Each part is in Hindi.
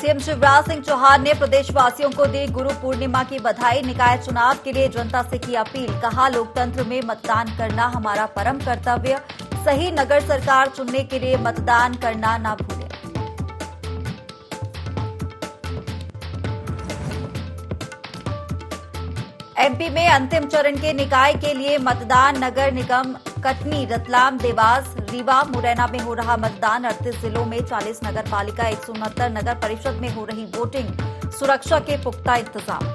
सीएम शिवराज सिंह चौहान ने प्रदेशवासियों को दी गुरु पूर्णिमा की बधाई। निकाय चुनाव के लिए जनता से की अपील। कहा, लोकतंत्र में मतदान करना हमारा परम कर्तव्य। सही नगर सरकार चुनने के लिए मतदान करना ना भूलें। एमपी में अंतिम चरण के निकाय के लिए मतदान। नगर निगम कटनी, रतलाम, देवास, रीवा, मुरैना में हो रहा मतदान। 38 जिलों में 40 नगर पालिका, 169 नगर परिषद में हो रही वोटिंग। सुरक्षा के पुख्ता इंतजाम।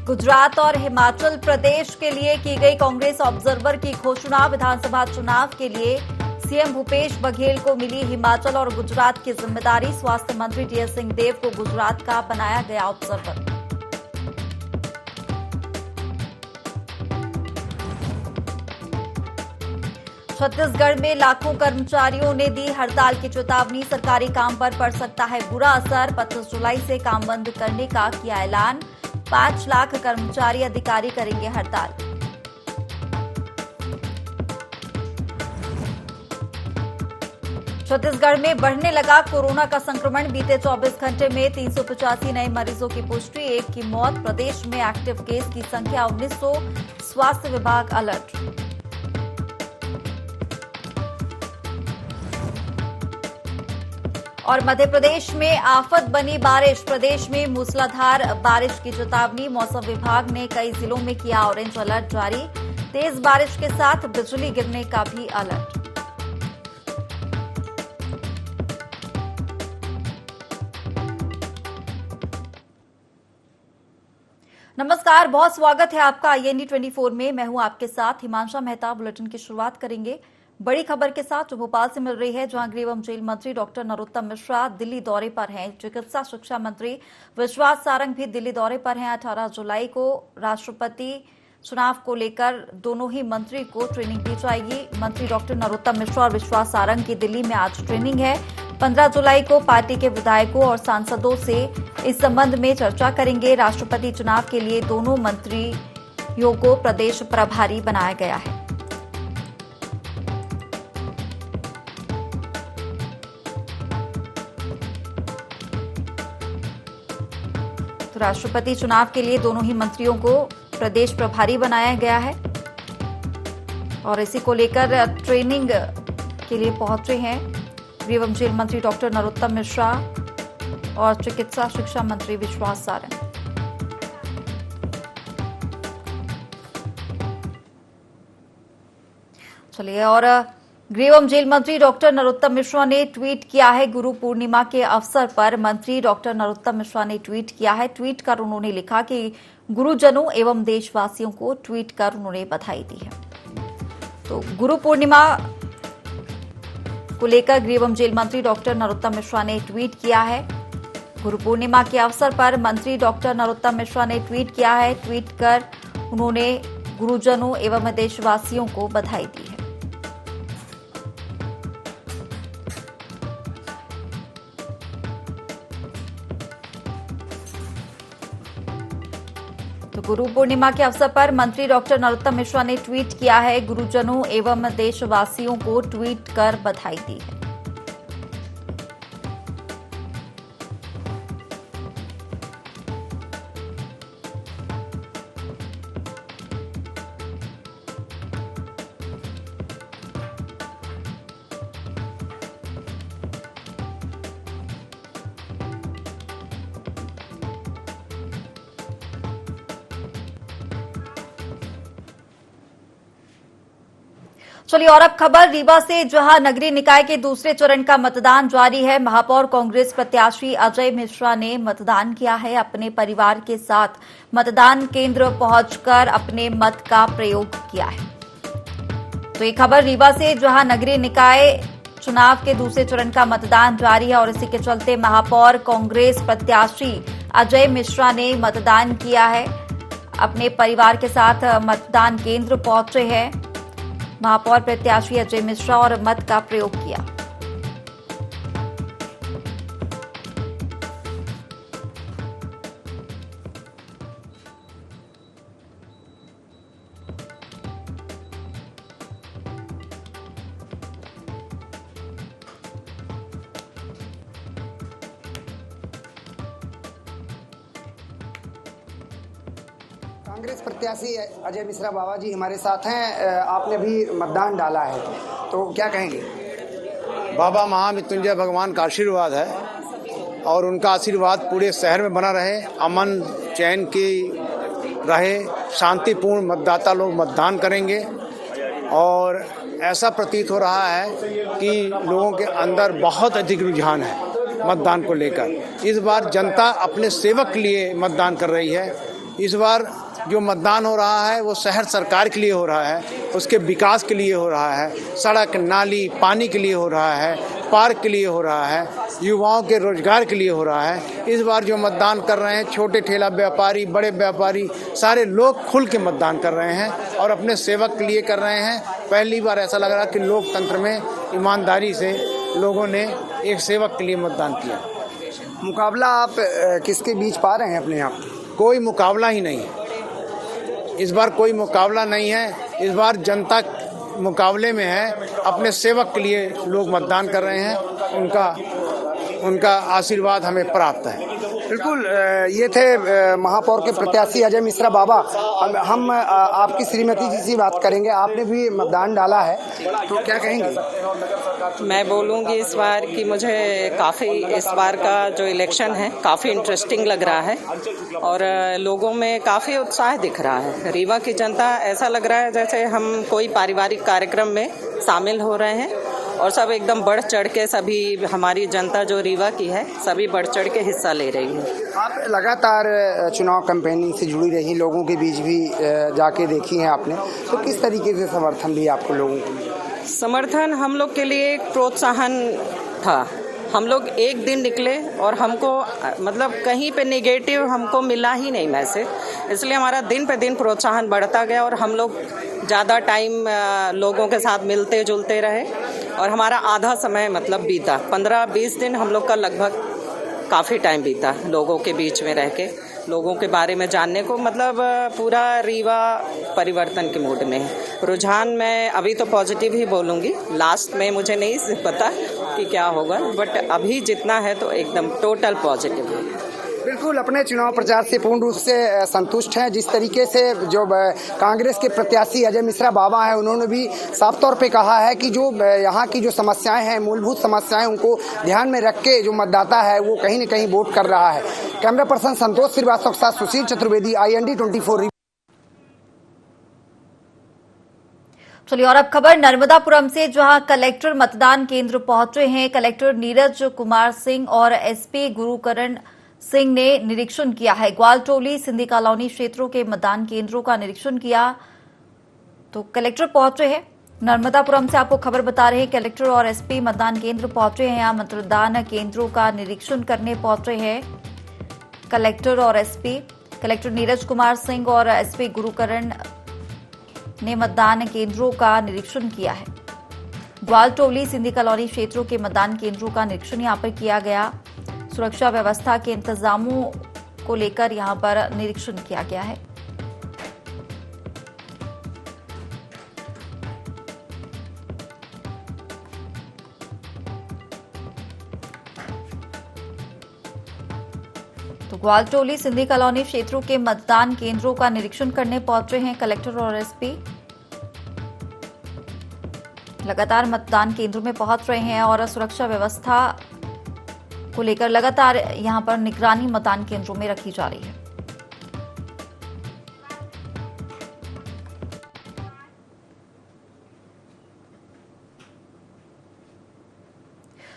गुजरात और हिमाचल प्रदेश के लिए की गई कांग्रेस ऑब्जर्वर की घोषणा। विधानसभा चुनाव के लिए सीएम भूपेश बघेल को मिली हिमाचल और गुजरात की जिम्मेदारी। स्वास्थ्य मंत्री टीएस सिंहदेव को गुजरात का बनाया गया ऑब्जर्वर। छत्तीसगढ़ में लाखों कर्मचारियों ने दी हड़ताल की चेतावनी। सरकारी काम पर पड़ सकता है बुरा असर। 25 जुलाई से काम बंद करने का किया ऐलान। 5 लाख कर्मचारी अधिकारी करेंगे हड़ताल। छत्तीसगढ़ में बढ़ने लगा कोरोना का संक्रमण। बीते 24 घंटे में 385 नए मरीजों की पुष्टि, 1 की मौत। प्रदेश में एक्टिव केस की संख्या 1900। स्वास्थ्य विभाग अलर्ट। और मध्य प्रदेश में आफत बनी बारिश। प्रदेश में मूसलाधार बारिश की चेतावनी। मौसम विभाग ने कई जिलों में किया ऑरेंज अलर्ट जारी। तेज बारिश के साथ बिजली गिरने का भी अलर्ट। नमस्कार, बहुत स्वागत है आपका IND 24 में। मैं हूं आपके साथ हिमांशा मेहता। बुलेटिन की शुरुआत करेंगे बड़ी खबर के साथ जो भोपाल से मिल रही है, जहां गृह एवं जेल मंत्री डॉक्टर नरोत्तम मिश्रा दिल्ली दौरे पर हैं। चिकित्सा शिक्षा मंत्री विश्वास सारंग भी दिल्ली दौरे पर हैं। 18 जुलाई को राष्ट्रपति चुनाव को लेकर दोनों ही मंत्री को ट्रेनिंग दी जाएगी। मंत्री डॉक्टर नरोत्तम मिश्रा और विश्वास सारंग की दिल्ली में आज ट्रेनिंग है। 15 जुलाई को पार्टी के विधायकों और सांसदों से इस संबंध में चर्चा करेंगे। राष्ट्रपति चुनाव के लिए दोनों मंत्रियों को प्रदेश प्रभारी बनाया गया है। तो राष्ट्रपति चुनाव के लिए दोनों ही मंत्रियों को प्रदेश प्रभारी बनाया गया है और इसी को लेकर ट्रेनिंग के लिए पहुंचे हैं गृह एवं जेल मंत्री डॉक्टर नरोत्तम मिश्रा और चिकित्सा शिक्षा मंत्री विश्वास सारंग। चलिए, और गृह एवं जेल मंत्री डॉक्टर नरोत्तम मिश्रा ने ट्वीट किया है। गुरु पूर्णिमा के अवसर पर मंत्री डॉक्टर नरोत्तम मिश्रा ने ट्वीट किया है। ट्वीट कर उन्होंने लिखा कि गुरुजनों एवं देशवासियों को ट्वीट कर उन्होंने बधाई दी है। तो गुरु पूर्णिमा को लेकर गृह एवं जेल मंत्री डॉक्टर नरोत्तम मिश्रा ने ट्वीट किया है। गुरु पूर्णिमा के अवसर पर मंत्री डॉक्टर नरोत्तम मिश्रा ने ट्वीट किया है। ट्वीट कर उन्होंने गुरुजनों एवं देशवासियों को बधाई दी है। तो गुरु पूर्णिमा के अवसर पर मंत्री डॉक्टर नरोत्तम मिश्रा ने ट्वीट किया है। गुरुजनों एवं देशवासियों को ट्वीट कर बधाई दी है। चलिए, और अब खबर रीवा से, जहां नगरीय निकाय के दूसरे चरण का मतदान जारी है। महापौर कांग्रेस प्रत्याशी अजय मिश्रा ने मतदान किया है। अपने परिवार के साथ मतदान केंद्र पहुंचकर अपने मत का प्रयोग किया है। तो ये खबर रीवा से, जहां नगरीय निकाय चुनाव के दूसरे चरण का मतदान जारी है और इसी के चलते महापौर कांग्रेस प्रत्याशी अजय मिश्रा ने मतदान किया है। अपने परिवार के साथ मतदान केंद्र पहुंचे हैं महापौर प्रत्याशी अजय मिश्रा और मत का प्रयोग किया। कांग्रेस प्रत्याशी अजय मिश्रा बाबा जी हमारे साथ हैं। आपने भी मतदान डाला है, तो क्या कहेंगे? बाबा महामृत्युंजय भगवान का आशीर्वाद है और उनका आशीर्वाद पूरे शहर में बना रहे, अमन चैन की रहे, शांतिपूर्ण मतदाता लोग मतदान करेंगे। और ऐसा प्रतीत हो रहा है कि लोगों के अंदर बहुत अधिक रुझान है मतदान को लेकर। इस बार जनता अपने सेवक के लिए मतदान कर रही है। इस बार जो मतदान हो रहा है वो शहर सरकार के लिए हो रहा है, उसके विकास के लिए हो रहा है, सड़क नाली पानी के लिए हो रहा है, पार्क के लिए हो रहा है, युवाओं के रोजगार के लिए हो रहा है। इस बार जो मतदान कर रहे हैं छोटे ठेला व्यापारी, बड़े व्यापारी, सारे लोग खुल के मतदान कर रहे हैं और अपने सेवक के लिए कर रहे हैं। पहली बार ऐसा लग रहा कि लोकतंत्र में ईमानदारी से लोगों ने एक सेवक के लिए मतदान किया। मुकाबला आप किसके बीच पा रहे हैं अपने आप? कोई मुकाबला ही नहीं है इस बार, कोई मुकाबला नहीं है। इस बार जनता मुकाबले में है, अपने सेवक के लिए लोग मतदान कर रहे हैं, उनका आशीर्वाद हमें प्राप्त है। बिल्कुल, ये थे महापौर के प्रत्याशी अजय मिश्रा बाबा। हम आपकी श्रीमती जी से बात करेंगे। आपने भी मतदान डाला है, तो क्या कहेंगे? मैं बोलूँगी इस बार कि मुझे काफ़ी इस बार का जो इलेक्शन है काफ़ी इंटरेस्टिंग लग रहा है और लोगों में काफ़ी उत्साह दिख रहा है। रीवा की जनता ऐसा लग रहा है जैसे हम कोई पारिवारिक कार्यक्रम में शामिल हो रहे हैं और सब एकदम बढ़ चढ़ के, सभी हमारी जनता जो रीवा की है सभी बढ़ चढ़ के हिस्सा ले रही है। आप लगातार चुनाव कैंपेनिंग से जुड़ी रही, लोगों के बीच भी जाके देखी हैं आपने, तो किस तरीके से समर्थन भी आपको लोगों को? समर्थन हम लोग के लिए एक प्रोत्साहन था। हम लोग एक दिन निकले और हमको मतलब कहीं पे नेगेटिव हमको मिला ही नहीं मैसेज, इसलिए हमारा दिन पे दिन प्रोत्साहन बढ़ता गया और हम लोग ज़्यादा टाइम लोगों के साथ मिलते जुलते रहे और हमारा आधा समय मतलब बीता, 15-20 दिन हम लोग का लगभग काफ़ी टाइम बीता लोगों के बीच में रह के, लोगों के बारे में जानने को। मतलब पूरा रीवा परिवर्तन के मूड में है। रुझान मैं अभी तो पॉजिटिव ही बोलूँगी, लास्ट में मुझे नहीं पता कि क्या होगा, बट अभी जितना है तो एकदम टोटल पॉजिटिव है। बिल्कुल, अपने चुनाव प्रचार से पूर्ण रूप से संतुष्ट हैं। जिस तरीके से जो कांग्रेस के प्रत्याशी अजय मिश्रा बाबा हैं, उन्होंने भी साफ तौर पे कहा है कि जो यहाँ की जो समस्याएं हैं, मूलभूत समस्याएं, उनको ध्यान में रख के जो मतदाता है वो कहीं न कहीं वोट कर रहा है। कैमरा पर्सन संतोष श्रीवास्तव के साथ सुशील चतुर्वेदी, IND 24। चलिए और अब खबर नर्मदापुरम से, जहां कलेक्टर मतदान केंद्र पहुंचे हैं। कलेक्टर नीरज कुमार सिंह और SP गुरुकरण सिंह ने निरीक्षण किया है। ग्वालटोली, सिंधी कॉलोनी क्षेत्रों के मतदान केंद्रों का निरीक्षण किया। तो कलेक्टर पहुंचे हैं नर्मदापुरम से, आपको खबर बता रहे हैं। कलेक्टर और SP मतदान केंद्र पहुंचे हैं, यहाँ मतदान केंद्रों का निरीक्षण करने पहुंचे हैं कलेक्टर और SP। कलेक्टर नीरज कुमार सिंह और SP गुरुकरण ने मतदान केंद्रों का निरीक्षण किया है। ग्वालटोली, सिंधी कॉलोनी क्षेत्रों के मतदान केंद्रों का निरीक्षण यहां पर किया गया। सुरक्षा व्यवस्था के इंतजामों को लेकर यहां पर निरीक्षण किया गया है। तो ग्वालटोली, सिंधी कॉलोनी क्षेत्रों के मतदान केंद्रों का निरीक्षण करने पहुंचे हैं कलेक्टर और SP। लगातार मतदान केंद्रों में पहुंच रहे हैं और सुरक्षा व्यवस्था को लेकर लगातार यहां पर निगरानी मतदान केंद्रों में रखी जा रही है।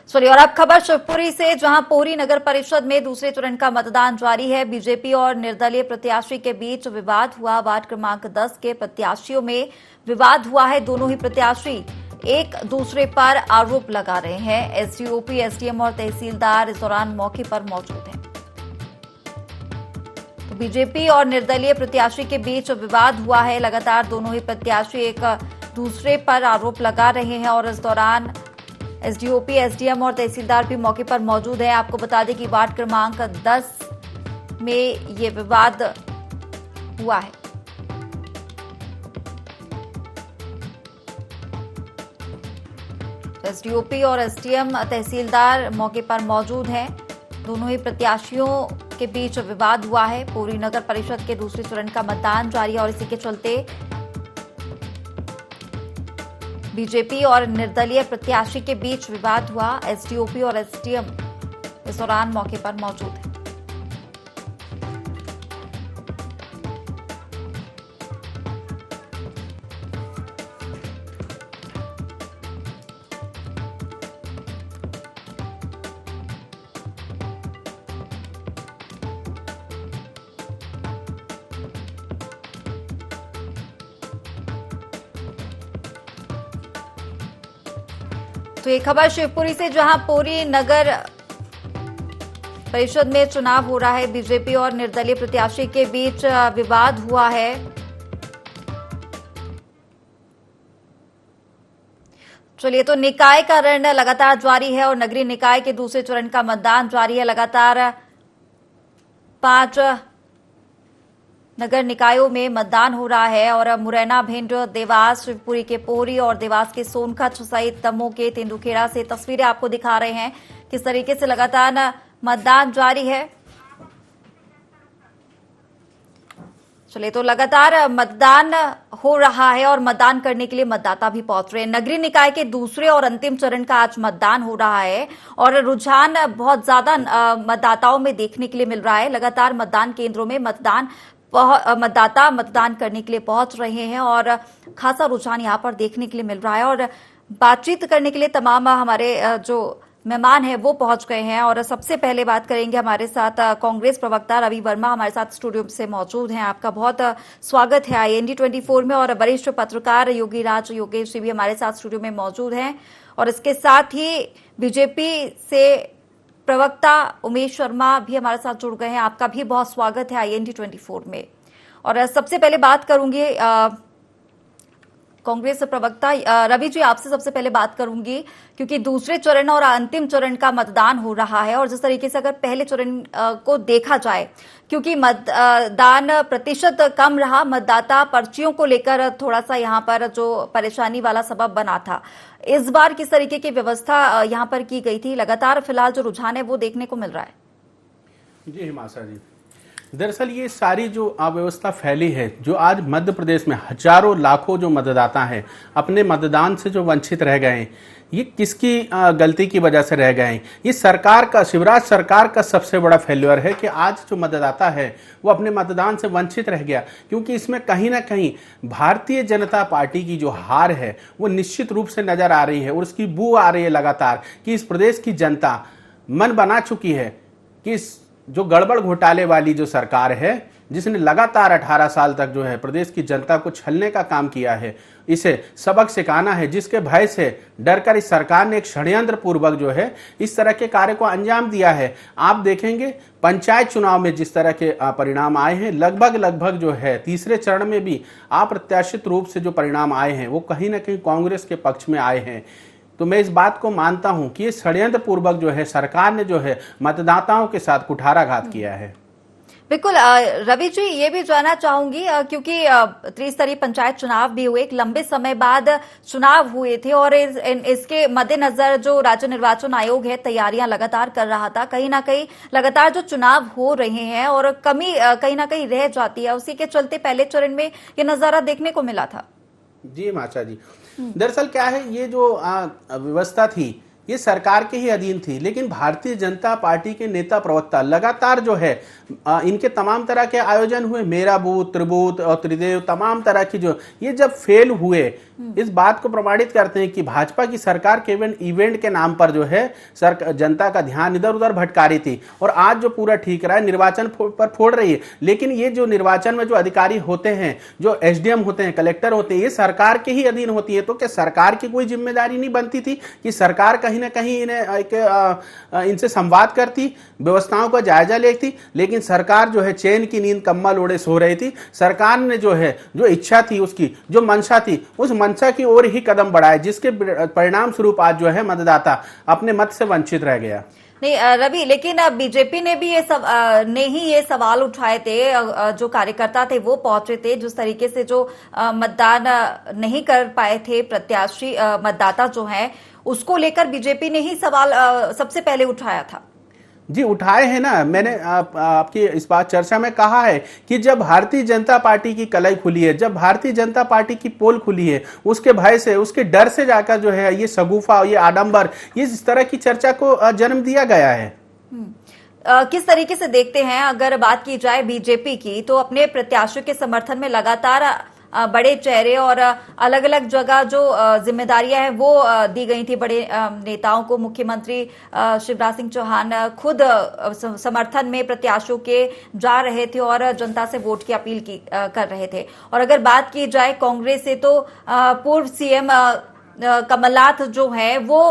चलिए और अब खबर शिवपुरी से, जहां पोहरी नगर परिषद में दूसरे चरण का मतदान जारी है। बीजेपी और निर्दलीय प्रत्याशी के बीच विवाद हुआ। वार्ड क्रमांक 10 के प्रत्याशियों में विवाद हुआ है। दोनों ही प्रत्याशी एक दूसरे पर आरोप लगा रहे हैं। SDOP, SDM और तहसीलदार इस दौरान मौके पर मौजूद हैं। तो बीजेपी और निर्दलीय प्रत्याशी के बीच विवाद हुआ है। लगातार दोनों ही प्रत्याशी एक दूसरे पर आरोप लगा रहे हैं और इस दौरान SDOP, SDM और तहसीलदार भी मौके पर मौजूद है। आपको बता दें कि वार्ड क्रमांक 10 में ये विवाद हुआ है। SDOP और SDM तहसीलदार मौके पर मौजूद हैं। दोनों ही प्रत्याशियों के बीच विवाद हुआ है। पूरी नगर परिषद के दूसरे चरण का मतदान जारी है और इसी के चलते बीजेपी और निर्दलीय प्रत्याशी के बीच विवाद हुआ। एसडीओपी और एसडीएम इस दौरान मौके पर मौजूद है। तो ये खबर शिवपुरी से, जहां पूरी नगर परिषद में चुनाव हो रहा है। बीजेपी और निर्दलीय प्रत्याशी के बीच विवाद हुआ है। चलिए, तो निकाय का रण लगातार जारी है और नगरीय निकाय के दूसरे चरण का मतदान जारी है। लगातार 5 नगर निकायों में मतदान हो रहा है और मुरैना, भिंड, देवास, शिवपुरी के पोहरी और देवास के सोनखच सहित दमोह के तेंदुखेड़ा से तस्वीरें आपको दिखा रहे हैं किस तरीके से लगातार मतदान जारी है। चलिए, तो लगातार मतदान हो रहा है और मतदान करने के लिए मतदाता भी पहुंच रहे हैं। नगरीय निकाय के दूसरे और अंतिम चरण का आज मतदान हो रहा है और रुझान बहुत ज्यादा मतदाताओं में देखने के लिए मिल रहा है। लगातार मतदान केंद्रों में मतदाता मतदान करने के लिए पहुंच रहे हैं और खासा रुझान यहां पर देखने के लिए मिल रहा है। और बातचीत करने के लिए तमाम हमारे जो मेहमान हैं वो पहुंच गए हैं और सबसे पहले बात करेंगे। हमारे साथ कांग्रेस प्रवक्ता रवि वर्मा हमारे साथ स्टूडियो से मौजूद हैं। आपका बहुत स्वागत है IND 24 में। और वरिष्ठ पत्रकार योगीराज योगेश जी भी हमारे साथ स्टूडियो में मौजूद हैं और इसके साथ ही बीजेपी से प्रवक्ता उमेश शर्मा भी हमारे साथ जुड़ गए हैं। आपका भी बहुत स्वागत है IND 24 में। और सबसे पहले बात करूंगी कांग्रेस प्रवक्ता रवि जी, आपसे सबसे पहले बात करूंगी क्योंकि दूसरे चरण और अंतिम चरण का मतदान हो रहा है और जिस तरीके से अगर पहले चरण को देखा जाए, क्योंकि मतदान प्रतिशत कम रहा, मतदाता पर्चियों को लेकर थोड़ा सा यहाँ पर जो परेशानी वाला सबब बना था, इस बार किस तरीके की व्यवस्था यहाँ पर की गई थी? लगातार फिलहाल जो रुझान है वो देखने को मिल रहा है। जी हिमाशा जी, दरअसल ये सारी जो अव्यवस्था फैली है, जो आज मध्य प्रदेश में हजारों लाखों जो मतदाता हैं अपने मतदान से जो वंचित रह गए हैं, ये किसकी गलती की वजह से रह गए हैं? ये सरकार का, शिवराज सरकार का सबसे बड़ा फेल्योर है कि आज जो मतदाता है वो अपने मतदान से वंचित रह गया। क्योंकि इसमें कहीं ना कहीं भारतीय जनता पार्टी की जो हार है वो निश्चित रूप से नजर आ रही है और उसकी बू आ रही है लगातार कि इस प्रदेश की जनता मन बना चुकी है कि इस जो गड़बड़ घोटाले वाली जो सरकार है, जिसने लगातार 18 साल तक जो है प्रदेश की जनता को छलने का काम किया है, इसे सबक सिखाना है, जिसके भय से डरकर इस सरकार ने एक षड्यंत्र पूर्वक जो है इस तरह के कार्य को अंजाम दिया है। आप देखेंगे पंचायत चुनाव में जिस तरह के परिणाम आए हैं, लगभग जो है तीसरे चरण में भी अप्रत्याशित रूप से जो परिणाम आए हैं वो कहीं ना कहीं कांग्रेस के पक्ष में आए हैं। तो मैं इस बात को मानता हूं कि ये षड्यंत्र पूर्वक जो है सरकार ने जो है मतदाताओं के साथ कुठाराघात किया है। बिल्कुल रवि जी, ये भी जानना चाहूंगी क्योंकि त्रिस्तरीय पंचायत चुनाव भी हुए, एक लंबे समय बाद चुनाव हुए थे और इसके मद्देनजर जो राज्य निर्वाचन आयोग है तैयारियां लगातार कर रहा था। कहीं ना कहीं लगातार जो चुनाव हो रहे हैं और कमी कहीं ना कहीं रह जाती है, उसी के चलते पहले चरण में ये नजारा देखने को मिला था। जी माचा जी, दरअसल क्या है, ये जो व्यवस्था थी ये सरकार के ही अधीन थी, लेकिन भारतीय जनता पार्टी के नेता प्रवक्ता लगातार जो है इनके तमाम तरह के आयोजन हुए, मेरा बूथ, त्रिबूथ और त्रिदेव, तमाम तरह की जो ये जब फेल हुए, इस बात को प्रमाणित करते हैं कि भाजपा की सरकार केवल इवेंट के नाम पर जो है जनता का ध्यान इधर उधर भटका रही थी और आज जो पूरा ठीक रहा है निर्वाचन पर फोड़ रही है। लेकिन ये जो निर्वाचन में जो अधिकारी होते हैं, जो SDM होते हैं, कलेक्टर होते हैं, ये सरकार के ही अधीन होती है। तो क्या सरकार की कोई जिम्मेदारी नहीं बनती थी कि सरकार कहीं ना कहीं इन्हें इनसे संवाद करती, व्यवस्थाओं का जायजा लेती? लेकिन सरकार जो है चैन की नींद कम्बल ओढ़े सो रही थी। सरकार ने जो है जो इच्छा थी, उसकी जो मंशा थी, उस मंशा की ओर ही कदम बढ़ाए, जिसके परिणाम स्वरूप आज जो है मतदाता अपने मत से वंचित रह गया। नहीं रवि, लेकिन बीजेपी ने भी ये सवाल उठाए थे, जो कार्यकर्ता थे वो पहुंचे थे, जिस तरीके से जो मतदान नहीं कर पाए थे प्रत्याशी मतदाता जो हैं, उसको लेकर बीजेपी ने ही सवाल सबसे पहले उठाया था। जी उठाए हैं ना। मैंने आपकी इस बात चर्चा में कहा है कि जब भारतीय जनता पार्टी की कलाई खुली है, जब भारतीय जनता पार्टी की पोल खुली है, उसके भय से, उसके डर से जाकर जो है ये शगुफा, ये आडंबर, ये इस तरह की चर्चा को जन्म दिया गया है। किस तरीके से देखते हैं, अगर बात की जाए बीजेपी की, तो अपने प्रत्याशियों के समर्थन में लगातार बड़े चेहरे और अलग अलग जगह जो जिम्मेदारियां हैं वो दी गई थी बड़े नेताओं को। मुख्यमंत्री शिवराज सिंह चौहान खुद समर्थन में प्रत्याशियों के जा रहे थे और जनता से वोट की अपील कर रहे थे। और अगर बात की जाए कांग्रेस से, तो पूर्व सीएम कमलनाथ जो है वो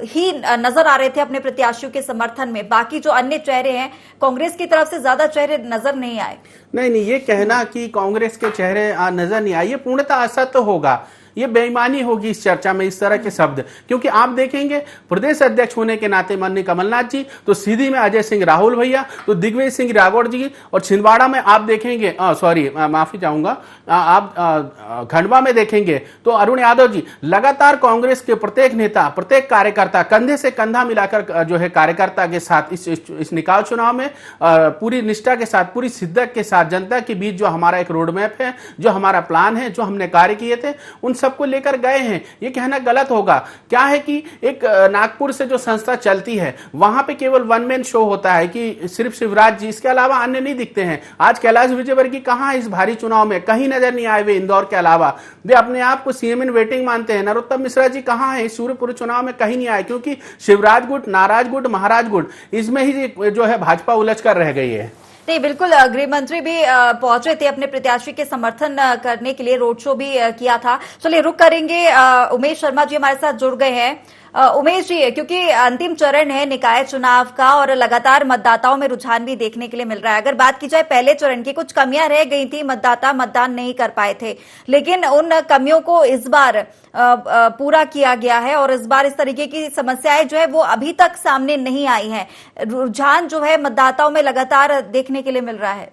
ही नजर आ रहे थे अपने प्रत्याशियों के समर्थन में। बाकी जो अन्य चेहरे हैं, कांग्रेस की तरफ से ज्यादा चेहरे नजर नहीं आए। नहीं, ये कहना कि कांग्रेस के चेहरे नजर नहीं आए, ये पूर्णतः असत्य होगा। ये बेईमानी होगी इस चर्चा में इस तरह के शब्द, क्योंकि आप देखेंगे प्रदेश अध्यक्ष होने के नाते माननीय कमलनाथ जी, तो सीधी में अजय सिंह राहुल भैया, तो दिग्विजय सिंह राठौड़ जी, और छिंदवाड़ा में आप देखेंगे, सॉरी माफी चाहूंगा, आप खंडवा में देखेंगे तो अरुण यादव जी। लगातार कांग्रेस के प्रत्येक नेता, प्रत्येक कार्यकर्ता कंधे से कंधा मिलाकर जो है कार्यकर्ता के साथ इस निकाय चुनाव में पूरी निष्ठा के साथ, पूरी शिद्दत के साथ जनता के बीच जो हमारा एक रोड मैप है, जो हमारा प्लान है, जो हमने कार्य किए थे, उन सबको लेकर गए हैं। ये कहना गलत होगा। क्या है कि एक नागपुर से जो संस्था चलती है, वहां पे केवल वन मैन शो होता है कि सिर्फ शिवराज जी, इसके अलावा अन्य नहीं दिखते हैं। आज कैलाश विजयवर्गीय कहां है इस भारी चुनाव में? कहीं नजर नहीं आए वे इंदौर के अलावा। वे अपने आप को सीएम इन वेटिंग मानते हैं। नरोत्तम मिश्रा जी कहां है इस सूर्यपुर चुनाव में? कहीं नहीं आए, क्योंकि शिवराज गुट, नाराज गुट, महाराज गुट, इसमें ही जो है भाजपा उलझ कर रह गई है। नहीं, बिल्कुल। गृह मंत्री भी पहुंचे थे अपने प्रत्याशी के समर्थन करने के लिए, रोड शो भी किया था। चलिए रुक करेंगे, उमेश शर्मा जी हमारे साथ जुड़ गए हैं। उमेश जी, क्योंकि अंतिम चरण है निकाय चुनाव का और लगातार मतदाताओं में रुझान भी देखने के लिए मिल रहा है। अगर बात की जाए पहले चरण की, कुछ कमियां रह गई थी, मतदाता मतदान नहीं कर पाए थे, लेकिन उन कमियों को इस बार पूरा किया गया है और इस बार इस तरीके की समस्याएं जो है वो अभी तक सामने नहीं आई हैं। रुझान जो है मतदाताओं में लगातार देखने के लिए मिल रहा है।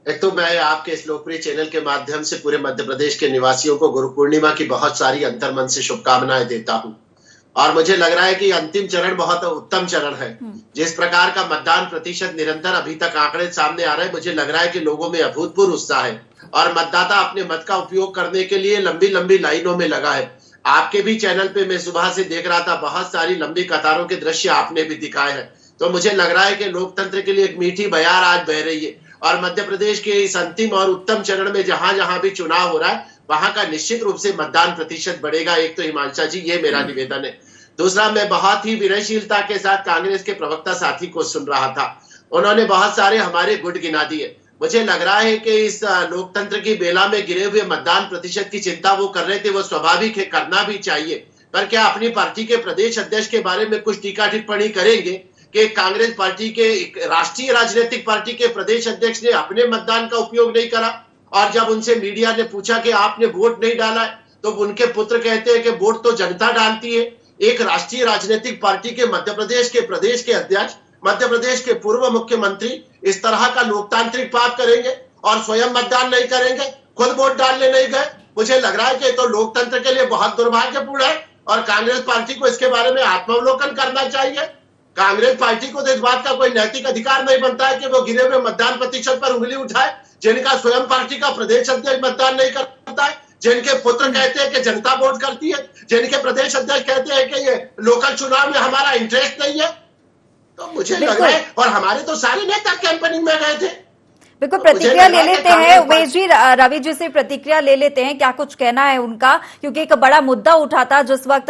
एक तो मैं आपके इस लोकप्रिय चैनल के माध्यम से पूरे मध्य प्रदेश के निवासियों को गुरु पूर्णिमा की बहुत सारी अंतर्मन से शुभकामनाएं देता हूं। और मुझे लग रहा है कि अंतिम चरण बहुत उत्तम चरण है। जिस प्रकार का मतदान प्रतिशत निरंतर अभी तक आंकड़े सामने आ रहे हैं, मुझे लग रहा है कि लोगों में अभूतपूर्व उत्साह है और मतदाता अपने मत का उपयोग करने के लिए लंबी लंबी लाइनों में लगा है। आपके भी चैनल पे मैं सुबह से देख रहा था, बहुत सारी लंबी कतारों के दृश्य आपने भी दिखाए हैं। तो मुझे लग रहा है कि लोकतंत्र के लिए एक मीठी बयार आज बह रही है और मध्य प्रदेश के इस अंतिम और उत्तम चरण में जहां जहां भी चुनाव हो रहा है, वहां का निश्चित रूप से मतदान प्रतिशत बढ़ेगा। एक तो हिमांशा जी, ये मेरा निवेदन है। दूसरा, मैं बहुत ही विनयशीलता के साथ कांग्रेस के प्रवक्ता साथी को सुन रहा था। उन्होंने बहुत सारे हमारे गुट गिना दिए। मुझे लग रहा है कि इस लोकतंत्र की बेला में गिरे हुए मतदान प्रतिशत की चिंता वो कर रहे थे, वो स्वाभाविक है, करना भी चाहिए। पर क्या अपनी पार्टी के प्रदेश अध्यक्ष के बारे में कुछ टीका टिप्पणी करेंगे कि कांग्रेस पार्टी के राष्ट्रीय राजनीतिक पार्टी के प्रदेश अध्यक्ष ने अपने मतदान का उपयोग नहीं करा? और जब उनसे मीडिया ने पूछा कि आपने वोट नहीं डाला है, तो उनके पुत्र कहते हैं कि वोट तो जनता डालती है। एक राष्ट्रीय राजनीतिक पार्टी के मध्य प्रदेश के प्रदेश के अध्यक्ष, मध्य प्रदेश के पूर्व मुख्यमंत्री इस तरह का लोकतांत्रिक पाप करेंगे और स्वयं मतदान नहीं करेंगे, खुद वोट डालने नहीं गए? मुझे लग रहा है कि तो लोकतंत्र के लिए बहुत दुर्भाग्यपूर्ण है और कांग्रेस पार्टी को इसके बारे में आत्मावलोकन करना चाहिए। कांग्रेस पार्टी को तो इस बात का कोई नैतिक अधिकार नहीं बनता है कि वो गिरे हुए मतदान प्रतिशत पर उंगली उठाए, जिनका स्वयं पार्टी का प्रदेश अध्यक्ष मतदान नहीं करता है, जिनके पुत्र कहते हैं कि जनता वोट करती है, जिनके प्रदेश अध्यक्ष कहते हैं कि ये लोकल चुनाव में हमारा इंटरेस्ट नहीं है। तो मुझे लग रहा है, और हमारे तो सारे नेता कैंपेनिंग में गए थे। बिल्कुल, प्रतिक्रिया ले लेते हैं उमेश जी, रवि जी से प्रतिक्रिया ले लेते हैं, क्या कुछ कहना है उनका, क्योंकि एक बड़ा मुद्दा उठा था जिस वक्त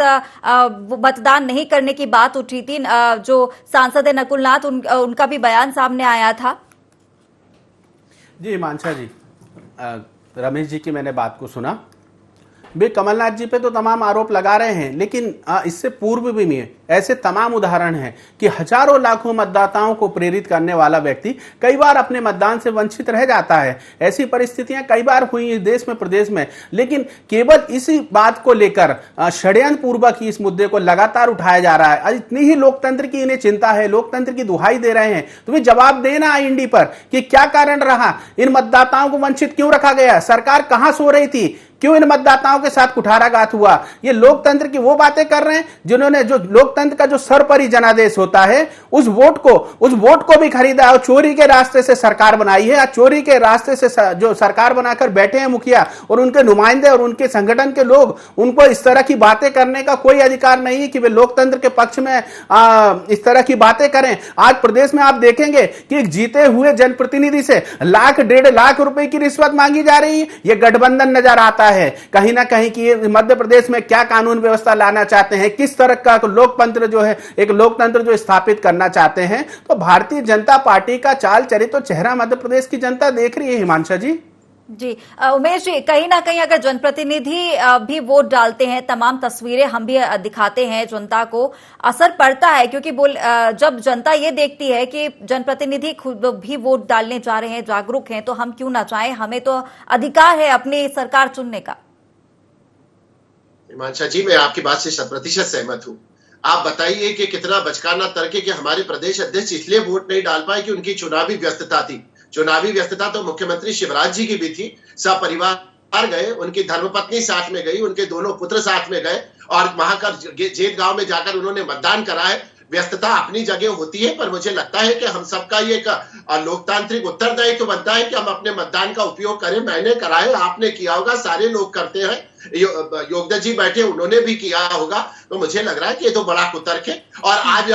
मतदान नहीं करने की बात उठी थी। जो सांसद है नकुल नाथ, उनका भी बयान सामने आया था। जी मानसा जी, रमेश जी की मैंने बात को सुना। वे कमलनाथ जी पे तो तमाम आरोप लगा रहे हैं, लेकिन इससे पूर्व भी में ऐसे तमाम उदाहरण हैं कि हजारों लाखों मतदाताओं को प्रेरित करने वाला व्यक्ति कई बार अपने मतदान से वंचित रह जाता है। ऐसी परिस्थितियां कई बार हुई इस देश में, प्रदेश में, लेकिन केवल इसी बात को लेकर षड्यंत्र पूर्वक ही इस मुद्दे को लगातार उठाया जा रहा है। इतनी ही लोकतंत्र की इन्हें चिंता है, लोकतंत्र की दुहाई दे रहे हैं, तो वे जवाब देना आईएनडी पर कि क्या कारण रहा, इन मतदाताओं को वंचित क्यों रखा गया, सरकार कहां सो रही थी, क्यों इन मतदाताओं के साथ कुठाराघात हुआ? ये लोकतंत्र की वो बातें कर रहे हैं जिन्होंने, जो लोकतंत्र का जो सर्वोपरि जनादेश होता है, उस वोट को भी खरीदा और चोरी के रास्ते से सरकार बनाई है। चोरी के रास्ते से जो सरकार बनाकर बैठे हैं मुखिया और उनके नुमाइंदे और उनके संगठन के लोग, उनको इस तरह की बातें करने का कोई अधिकार नहीं है कि वे लोकतंत्र के पक्ष में इस तरह की बातें करें। आज प्रदेश में आप देखेंगे कि एक जीते हुए जनप्रतिनिधि से लाख 1.5 लाख रुपए की रिश्वत मांगी जा रही है। यह गठबंधन नजर आता है कहीं ना कहीं कि मध्य प्रदेश में क्या कानून व्यवस्था लाना चाहते हैं, किस तरह का लोकतंत्र जो है, एक लोकतंत्र जो स्थापित करना चाहते हैं। तो भारतीय जनता पार्टी का चाल चरित्र तो चेहरा मध्य प्रदेश की जनता देख रही है। हिमांशा जी जी, उमेश जी, कहीं ना कहीं अगर जनप्रतिनिधि भी वोट डालते हैं, तमाम तस्वीरें हम भी दिखाते हैं, जनता को असर पड़ता है, क्योंकि जब जनता ये देखती है कि जनप्रतिनिधि खुद भी वोट डालने जा रहे हैं, जागरूक हैं, तो हम क्यों ना चाहें, हमें तो अधिकार है अपनी सरकार चुनने का। हिमांशा जी, मैं आपकी बात से 100% सहमत हूँ। आप बताइए कि कितना बचकाना तर्क है कि हमारे प्रदेश अध्यक्ष इसलिए वोट नहीं डाल पाए कि उनकी चुनावी व्यस्तता थी। चुनावी व्यस्तता तो मुख्यमंत्री शिवराज जी की भी थी। सपरिवार गए, उनकी धर्मपत्नी साथ में गई, उनके दोनों पुत्र साथ में गए और वहां का जेत गांव में जाकर उन्होंने मतदान करा है। व्यस्तता अपनी जगह होती है, पर मुझे लगता है कि हम सबका ये एक लोकतांत्रिक उत्तरदायित्व बनता है कि हम अपने मतदान का उपयोग करें। मैंने करा है, आपने किया होगा, सारे लोग करते हैं, योगदत्त जी बैठे उन्होंने भी किया होगा। तो मुझे लग रहा है कि ये तो बड़ा कुतर्क है। और आज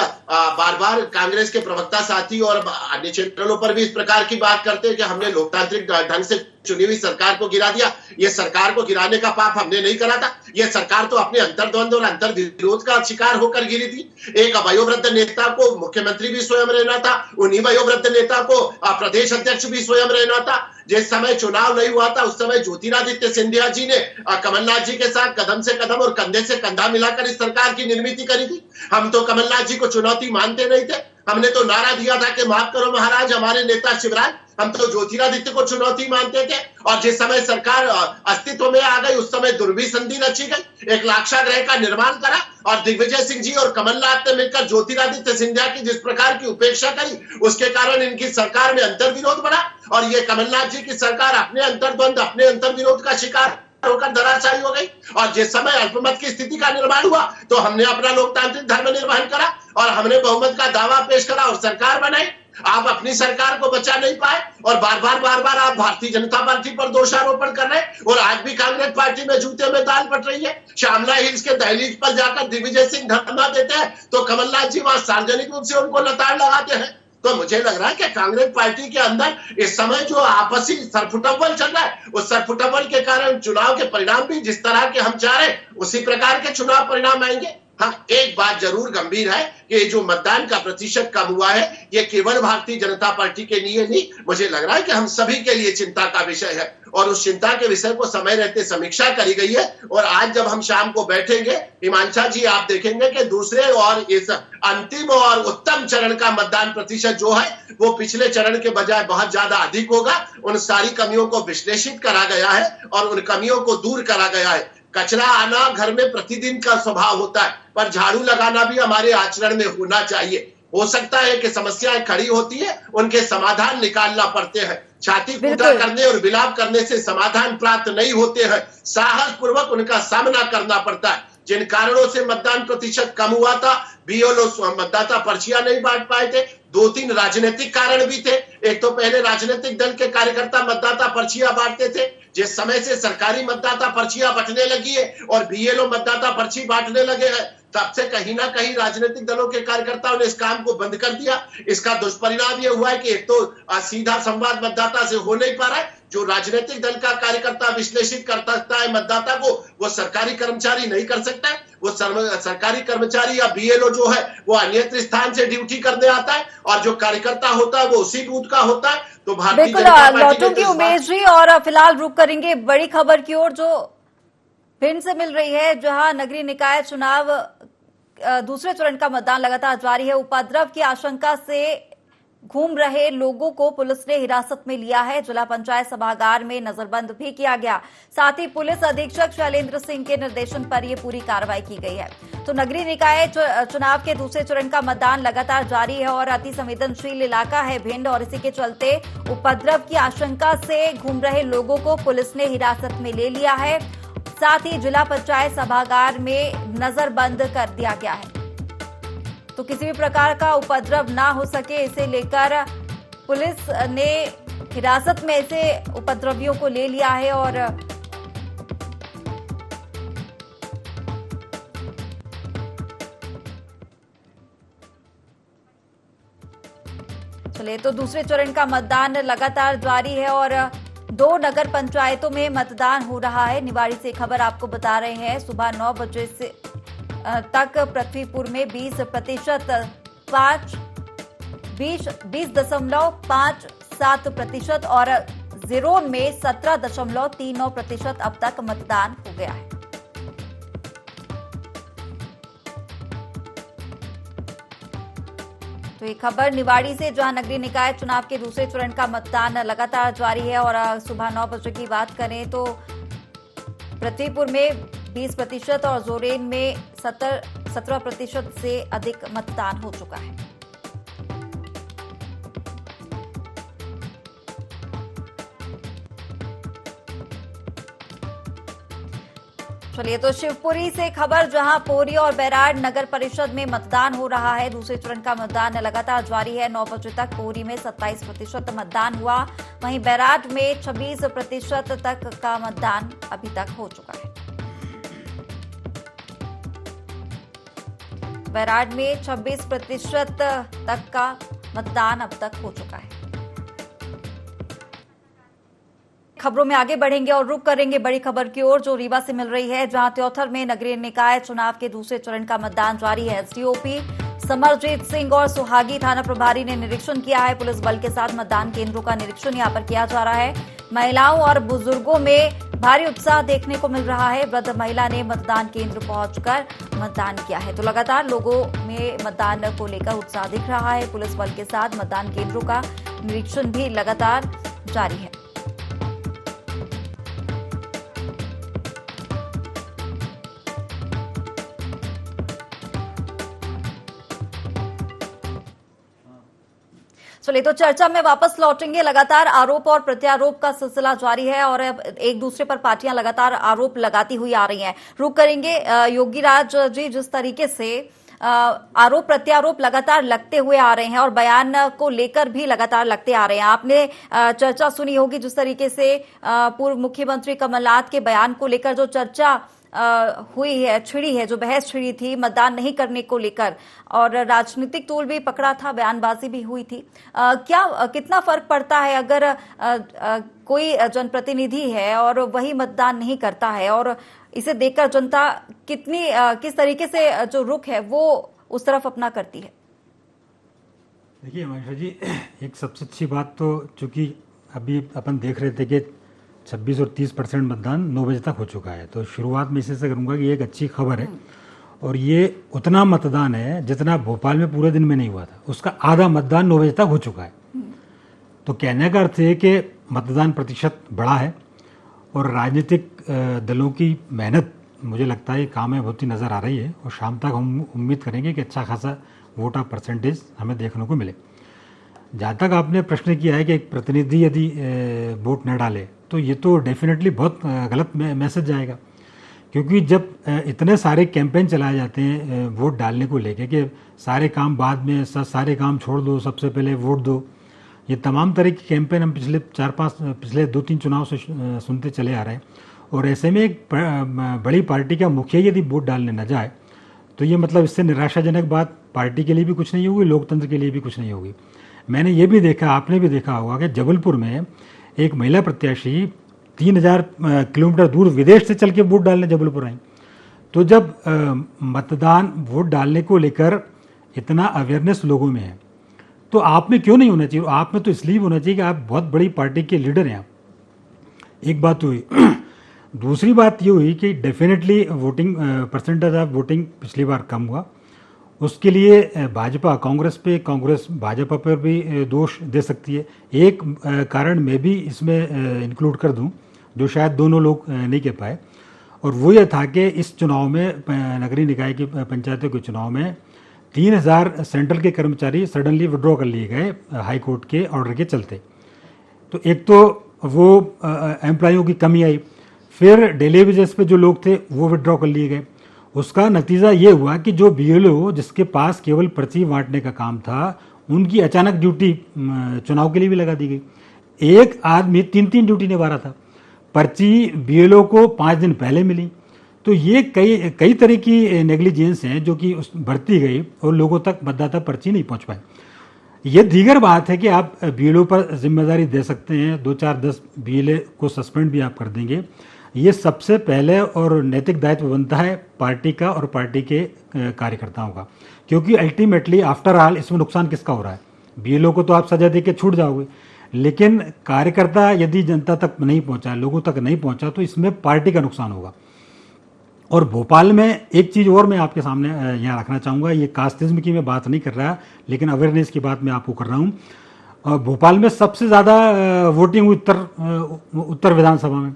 बार बार कांग्रेस के प्रवक्ता साथी और अन्य चैनलों पर भी इस प्रकार की बात करते हैं कि हमने लोकतांत्रिक ढंग से चुनी हुई सरकार को गिरा दिया। ये सरकार को गिराने का पाप हमने नहीं करा था। ये सरकार तो अपने अंतर्द्वंद और अंतर्विरोध का शिकार होकर गिरी थी। एक वयोवृद्ध नेता को मुख्यमंत्री भी स्वयं रहना था, उन्हीं वयोवृद्ध नेता को प्रदेश अध्यक्ष भी स्वयं रहना था। जिस समय चुनाव नहीं हुआ था उस समय ज्योतिरादित्य सिंधिया जी ने कमलनाथ जी के साथ कदम से कदम और कंधे से कंधा मिलाकर इस सरकार की निर्मित करी थी। हम तो कमलनाथ जी को चुनौती मानते नहीं थे। हमने तो नारा दिया था कि माफ करो महाराज, हमारे नेता शिवराज। हम तो ज्योतिरादित्य को चुनौती मानते थे। और जिस समय सरकार अस्तित्व में आ गई उस समय दुर्भी संधि रची गई, एक लाक्षागृह का निर्माण करा और दिग्विजय सिंह जी और कमलनाथ ने मिलकर ज्योतिरादित्य सिंधिया की जिस प्रकार की उपेक्षा करी, उसके कारण इनकी सरकार में अंतर्विरोध बढ़ा और ये कमलनाथ जी की सरकार अपने अंतर्द्वंद, अपने अंतर्विरोध का शिकार होकर धराशायी हो गई। और जिस समय अल्पमत की स्थिति का निर्माण हुआ तो हमने अपना लोकतांत्रिक धर्म निर्वहन करा और हमने बहुमत का दावा पेश करा और सरकार बनाई। आप अपनी सरकार को बचा नहीं पाए और बार बार आप भारतीय जनता पार्टी पर दोषारोपण कर रहे हैं। और आज भी कांग्रेस पार्टी में जूते में दाल पट रही है। श्यामला हिल्स के दहलीज पर जाकर दिग्विजय सिंह धरना देते हैं तो कमलनाथ जी वहां सार्वजनिक रूप से उनको लताड़ लगाते हैं। तो मुझे लग रहा है कि कांग्रेस पार्टी के अंदर इस समय जो आपसी सरफुटबल चल रहा है, उस सरफुटबल के कारण चुनाव के परिणाम भी जिस तरह के हम चाह रहे हैं उसी प्रकार के चुनाव परिणाम आएंगे। हाँ, एक बात जरूर गंभीर है कि जो मतदान का प्रतिशत कम हुआ है ये केवल भारतीय जनता पार्टी के लिए नहीं, मुझे लग रहा है कि हम सभी के लिए चिंता का विषय है। और उस चिंता के विषय को समय रहते समीक्षा करी गई है। और आज जब हम शाम को बैठेंगे हिमांशा जी, आप देखेंगे कि दूसरे और इस अंतिम और उत्तम चरण का मतदान प्रतिशत जो है वो पिछले चरण के बजाय बहुत ज्यादा अधिक होगा। उन सारी कमियों को विश्लेषित करा गया है और उन कमियों को दूर करा गया है। कचरा आना घर में प्रतिदिन का स्वभाव होता है, पर झाड़ू लगाना भी हमारे आचरण में होना चाहिए। हो सकता है कि समस्याएं खड़ी होती है, उनके समाधान निकालना पड़ते हैं। छाती कूटा करने और विलाप करने से समाधान प्राप्त नहीं होते हैं। साहस पूर्वक उनका सामना करना पड़ता है। जिन कारणों से मतदान प्रतिशत कम हुआ था, बीएलओ मतदाता पर्चियां नहीं बांट पाए थे, 2-3 राजनीतिक कारण भी थे। एक तो पहले राजनीतिक दल के कार्यकर्ता मतदाता पर्चियां बांटते थे। जिस समय से सरकारी मतदाता पर्चियां बंटने लगी है और बीएलओ मतदाता पर्ची बांटने लगे हैं, तब से कहीं ना कहीं राजनीतिक दलों के कार्यकर्ताओं ने इस काम को बंद कर दिया। इसका दुष्परिणाम यह हुआ है कि एक तो सीधा संवाद मतदाता से हो नहीं पा रहा है। जो राजनीतिक दल का कार्यकर्ता विश्लेषित कर सकता है मतदाता को, वो सरकारी कर्मचारी नहीं कर सकता है। वो सरकारी कर्मचारी या बीएलओ जो है वो अन्यत्र स्थान से ड्यूटी करने आता है और जो कार्यकर्ता होता है वो उसी बूथ का होता है। तो बिल्कुल लौटूंगी उमेश जी, और फिलहाल रुक करेंगे बड़ी खबर की ओर जो भिंड से मिल रही है, जहां नगरीय निकाय चुनाव दूसरे चरण का मतदान लगातार जारी है। उपद्रव की आशंका से घूम रहे लोगों को पुलिस ने हिरासत में लिया है। जिला पंचायत सभागार में नजरबंद भी किया गया। साथ ही पुलिस अधीक्षक शैलेंद्र सिंह के निर्देशन पर यह पूरी कार्रवाई की गई है। तो नगरीय निकाय चुनाव के दूसरे चरण का मतदान लगातार जारी है और अति संवेदनशील इलाका है भिंड, और इसी के चलते उपद्रव की आशंका से घूम रहे लोगों को पुलिस ने हिरासत में ले लिया है। साथ ही जिला पंचायत सभागार में नजरबंद कर दिया गया है। तो किसी भी प्रकार का उपद्रव ना हो सके, इसे लेकर पुलिस ने हिरासत में ऐसे उपद्रवियों को ले लिया है। और चलिए, तो दूसरे चरण का मतदान लगातार जारी है और 2 नगर पंचायतों में मतदान हो रहा है। निवाड़ी से खबर आपको बता रहे हैं, सुबह 9 बजे से तक पृथ्वीपुर में 20.57% और जिरोन में 17.39% अब तक मतदान हो गया है। तो ये खबर निवाड़ी से, जहां नगरीय निकाय चुनाव के दूसरे चरण का मतदान लगातार जारी है। और सुबह 9 बजे की बात करें तो पृथ्वीपुर में 20% और जोरेन में 17% से अधिक मतदान हो चुका है। चलिए, तो शिवपुरी से खबर, जहां पोरी और बैराड नगर परिषद में मतदान हो रहा है। दूसरे चरण का मतदान लगातार जारी है। 9 बजे तक पोरी में 27% मतदान हुआ, वहीं बैराड में 26% तक का मतदान अभी तक हो चुका है। बैराड में 26% तक का मतदान अब तक हो चुका है। खबरों में आगे बढ़ेंगे और रुक करेंगे बड़ी खबर की ओर, जो रीवा से मिल रही है, जहां त्योथर में नगरीय निकाय चुनाव के दूसरे चरण का मतदान जारी है। एसडीओपी समरजीत सिंह और सुहागी थाना प्रभारी ने निरीक्षण किया है। पुलिस बल के साथ मतदान केंद्रों का निरीक्षण यहां पर किया जा रहा है। महिलाओं और बुजुर्गों में भारी उत्साह देखने को मिल रहा है। वृद्ध महिला ने मतदान केंद्र पहुंचकर मतदान किया है। तो लगातार लोगों में मतदान को लेकर उत्साह दिख रहा है। पुलिस बल के साथ मतदान केंद्रों का निरीक्षण भी लगातार जारी है। चलिए, तो चर्चा में वापस लौटेंगे। लगातार आरोप और प्रत्यारोप का सिलसिला जारी है और एक दूसरे पर पार्टियां लगातार आरोप लगाती हुई आ रही हैं। रुक करेंगे योगी राज जी, जिस तरीके से आरोप प्रत्यारोप लगातार लगते हुए आ रहे हैं और बयान को लेकर भी लगातार लगते आ रहे हैं। आपने चर्चा सुनी होगी जिस तरीके से पूर्व मुख्यमंत्री कमलनाथ के बयान को लेकर जो चर्चा हुई है, छिड़ी है, जो बहस छिड़ी थी मतदान नहीं करने को लेकर, और राजनीतिक तूल भी पकड़ा था, बयानबाजी भी हुई थी। कितना फर्क पड़ता है अगर कोई जनप्रतिनिधि है और वही मतदान नहीं करता है, और इसे देखकर जनता किस तरीके से जो रुख है वो उस तरफ अपना करती है? देखिए हिमांशु जी, एक सबसे अच्छी बात तो चूंकि अभी अपन देख रहे थे कि 26 और 30% मतदान 9 बजे तक हो चुका है, तो शुरुआत में इसी से करूँगा कि एक अच्छी खबर है। और ये उतना मतदान है जितना भोपाल में पूरे दिन में नहीं हुआ था, उसका आधा मतदान 9 बजे तक हो चुका है। तो कहने का अर्थ है कि मतदान प्रतिशत बढ़ा है और राजनीतिक दलों की मेहनत, मुझे लगता है काम में बहुत ही नज़र आ रही है। और शाम तक हम उम्मीद करेंगे कि अच्छा खासा वोट ऑफ परसेंटेज हमें देखने को मिले। जहाँ तक आपने प्रश्न किया है कि एक प्रतिनिधि यदि वोट न डाले, तो ये तो डेफिनेटली बहुत गलत मैसेज जाएगा, क्योंकि जब इतने सारे कैंपेन चलाए जाते हैं वोट डालने को लेके कि सारे काम बाद में, सारे काम छोड़ दो, सबसे पहले वोट दो, ये तमाम तरह के कैंपेन हम पिछले 2-3 चुनाव से सुनते चले आ रहे हैं। और ऐसे में एक बड़ी पार्टी का मुखिया यदि वोट डालने न जाए, तो ये मतलब इससे निराशाजनक बात पार्टी के लिए भी कुछ नहीं होगी, लोकतंत्र के लिए भी कुछ नहीं होगी। मैंने ये भी देखा, आपने भी देखा होगा कि जबलपुर में एक महिला प्रत्याशी 3000 किलोमीटर दूर विदेश से चल के वोट डालने जबलपुर आई। तो जब मतदान वोट डालने को लेकर इतना अवेयरनेस लोगों में है, तो आप में क्यों नहीं होना चाहिए? आप में तो इसलिए होना चाहिए कि आप बहुत बड़ी पार्टी के लीडर हैं। एक बात हुई। दूसरी बात ये हुई कि definitely voting percentage of voting पिछली बार कम हुआ। उसके लिए भाजपा कांग्रेस भाजपा पर भी दोष दे सकती है। एक कारण मैं भी इसमें इंक्लूड कर दूं, जो शायद दोनों लोग नहीं कह पाए, और वो ये था कि इस चुनाव में, नगरीय निकाय की पंचायतों के चुनाव में 3000 सेंट्रल के कर्मचारी सडनली विड्रॉ कर लिए गए हाई कोर्ट के ऑर्डर के चलते। तो एक तो वो एम्प्लॉयों की कमी आई, फिर डेली बेसिस पे जो लोग थे वो विड्रॉ कर लिए गए। उसका नतीजा ये हुआ कि जो बीएलओ जिसके पास केवल पर्ची बांटने का काम था, उनकी अचानक ड्यूटी चुनाव के लिए भी लगा दी गई। एक आदमी 3-3 ड्यूटी निभा रहा था। पर्ची बीएलओ को 5 दिन पहले मिली। तो ये कई तरह की नेग्लिजेंस हैं जो कि बढ़ती गई और लोगों तक मतदाता पर्ची नहीं पहुंच पाए। ये दीगर बात है कि आप बीएलओ पर जिम्मेदारी दे सकते हैं, 2-4-10 बीएलए को सस्पेंड भी आप कर देंगे। ये सबसे पहले और नैतिक दायित्व बनता है पार्टी का और पार्टी के कार्यकर्ताओं का, क्योंकि अल्टीमेटली आफ्टर ऑल इसमें नुकसान किसका हो रहा है? बीएलओ को तो आप सजा दे के छूट जाओगे, लेकिन कार्यकर्ता यदि जनता तक नहीं पहुंचा, लोगों तक नहीं पहुंचा, तो इसमें पार्टी का नुकसान होगा। और भोपाल में एक चीज़ और मैं आपके सामने यहाँ रखना चाहूँगा, ये कास्टिज्म की मैं बात नहीं कर रहा, लेकिन अवेयरनेस की बात मैं आपको कर रहा हूँ। भोपाल में सबसे ज़्यादा वोटिंग हुई उत्तर विधानसभा में,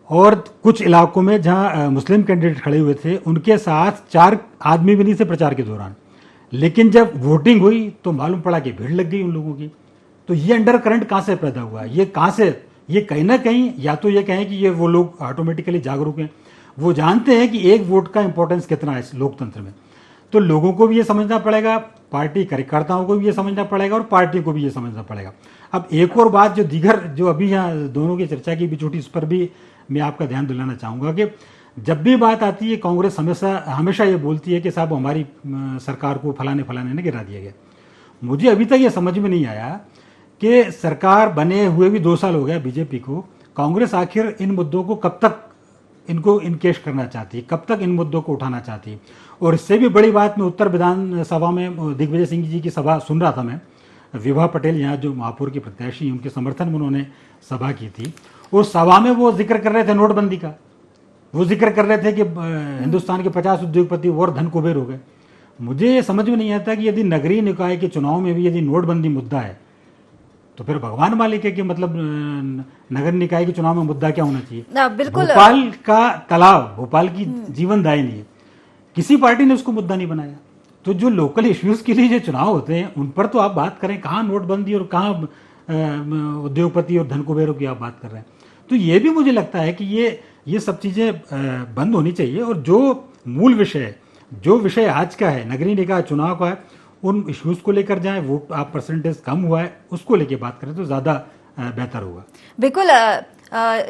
और कुछ इलाकों में जहाँ मुस्लिम कैंडिडेट खड़े हुए थे उनके साथ 4 आदमी भी नहीं थे प्रचार के दौरान, लेकिन जब वोटिंग हुई तो मालूम पड़ा कि भीड़ लग गई उन लोगों की। तो ये अंडर करंट कहाँ से पैदा हुआ? ये कहाँ से? ये कहीं ना कहीं या तो ये कहें कि ये वो लोग ऑटोमेटिकली जागरूक हैं, वो जानते हैं कि एक वोट का इंपॉर्टेंस कितना है इस लोकतंत्र में। तो लोगों को भी ये समझना पड़ेगा, पार्टी कार्यकर्ताओं को भी ये समझना पड़ेगा और पार्टी को भी ये समझना पड़ेगा। अब एक और बात जो दीगर जो अभी यहाँ दोनों की चर्चा की बीच उठी, उस पर भी मैं आपका ध्यान दिलाना चाहूँगा कि जब भी बात आती है कांग्रेस हमेशा ये बोलती है कि साहब हमारी सरकार को फलाने ने गिरा दिया गया। मुझे अभी तक ये समझ में नहीं आया कि सरकार बने हुए भी 2 साल हो गया बीजेपी को, कांग्रेस आखिर इन मुद्दों को कब तक इनको इनकेश करना चाहती है, कब तक इन मुद्दों को उठाना चाहती है। और इससे भी बड़ी बात, मैं उत्तर विधानसभा में दिग्विजय सिंह जी की सभा सुन रहा था, मैं विभा पटेल यहाँ जो महापौर की प्रत्याशी, उनके समर्थन में उन्होंने सभा की थी। उस सभा में वो जिक्र कर रहे थे नोटबंदी का, वो जिक्र कर रहे थे कि हिंदुस्तान के 50 उद्योगपति और धन कुबेर हो गए। मुझे ये समझ में नहीं आता कि यदि नगरीय निकाय के चुनाव में भी यदि नोटबंदी मुद्दा है तो फिर भगवान मालिक है कि मतलब नगर निकाय के चुनाव में मुद्दा क्या होना चाहिए? बिल्कुल। भोपाल का तालाब भोपाल की जीवन दायिनी है, किसी पार्टी ने उसको मुद्दा नहीं बनाया। तो जो लोकल इश्यूज के लिए जो चुनाव होते हैं उन पर तो आप बात करें, कहाँ नोटबंदी और कहाँ उद्योगपति और धन कुबेरों की आप बात कर रहे हैं। तो ये भी मुझे लगता है कि ये सब चीजें बंद होनी चाहिए, और जो मूल विषय, जो विषय आज का है नगरीय निकाय चुनाव का है, उन इश्यूज को लेकर जाएं, वोट आप परसेंटेज कम हुआ है उसको लेके बात करें तो ज्यादा बेहतर होगा। बिल्कुल।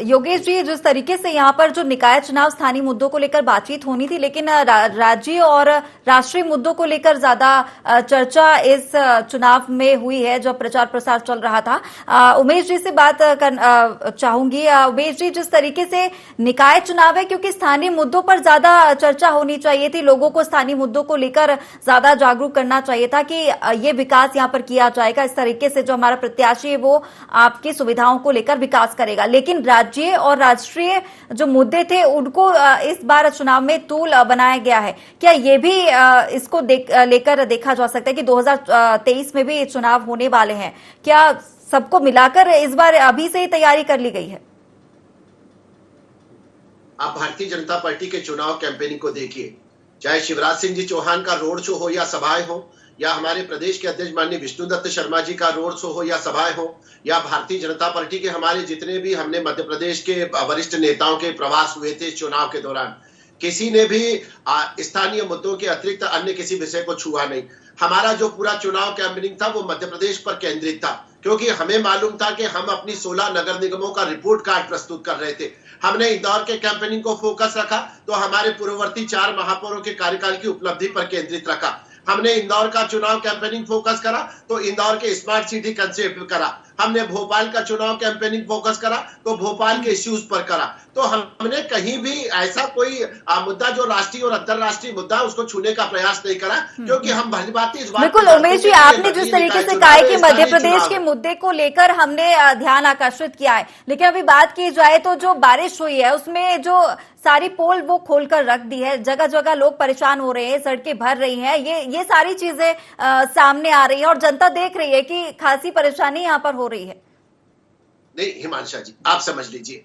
योगेश जी, जिस तरीके से यहाँ पर जो निकाय चुनाव स्थानीय मुद्दों को लेकर बातचीत होनी थी, लेकिन राज्य और राष्ट्रीय मुद्दों को लेकर ज्यादा चर्चा इस चुनाव में हुई है जब प्रचार प्रसार चल रहा था। उमेश जी से बात चाहूंगी। उमेश जी, जिस तरीके से निकाय चुनाव है, क्योंकि स्थानीय मुद्दों पर ज्यादा चर्चा होनी चाहिए थी, लोगों को स्थानीय मुद्दों को लेकर ज्यादा जागरूक करना चाहिए था कि ये विकास यहाँ पर किया जाएगा, इस तरीके से जो हमारा प्रत्याशी है वो आपकी सुविधाओं को लेकर विकास करेगा। लेकिन राज्य और राष्ट्रीय जो मुद्दे थे उनको इस बार चुनाव में तूल बनाया गया है। क्या ये भी इसको लेकर देखा जा सकता है कि 2023 में भी चुनाव होने वाले हैं? क्या सबको मिलाकर इस बार अभी से ही तैयारी कर ली गई है? आप भारतीय जनता पार्टी के चुनाव कैंपेनिंग को देखिए, चाहे शिवराज सिंह जी चौहान का रोड शो हो या सभाएं हो, या हमारे प्रदेश के अध्यक्ष माननीय विष्णुदत्त शर्मा जी का रोड शो हो या सभाएं हो, या भारतीय जनता पार्टी के हमारे जितने भी हमने मध्य प्रदेश के वरिष्ठ नेताओं के प्रवास हुए थे इस चुनाव के दौरान, किसी ने भी स्थानीय मुद्दों के अतिरिक्त अन्य किसी विषय को छुआ नहीं। हमारा जो पूरा चुनाव कैंपेनिंग था वो मध्य प्रदेश पर केंद्रित था, क्योंकि हमें मालूम था कि हम अपनी 16 नगर निगमों का रिपोर्ट कार्ड प्रस्तुत कर रहे थे। हमने इंदौर के कैंपेनिंग को फोकस रखा तो हमारे पूर्ववर्ती 4 महापौरों के कार्यकाल की उपलब्धि पर केंद्रित रखा। हमने इंदौर का चुनाव कैंपेनिंग फोकस करा तो इंदौर के स्मार्ट सिटी कंसेप्ट करा। हमने भोपाल का चुनाव कैंपेनिंग फोकस करा तो भोपाल के इश्यूज पर करा। तो हमने कहीं भी ऐसा कोई मुद्दा जो राष्ट्रीय और अंतरराष्ट्रीय मुद्दा उसको छूने का प्रयास नहीं करा, क्योंकि हम भलीभांति इस बात। बिल्कुल उमेश जी, आपने जिस तरीके से कहा कि मध्य प्रदेश के मुद्दे को लेकर हमने ध्यान आकर्षित किया है, लेकिन अभी बात की जाए तो जो बारिश हुई है उसमें जो सारी पोल वो खोलकर रख दी है, जगह जगह लोग परेशान हो रहे हैं, सड़कें भर रही हैं, ये सारी चीजें सामने आ रही है और जनता देख रही है कि खासी परेशानी यहाँ पर हो रही है। नहीं हिमांशा जी, आप समझ लीजिए,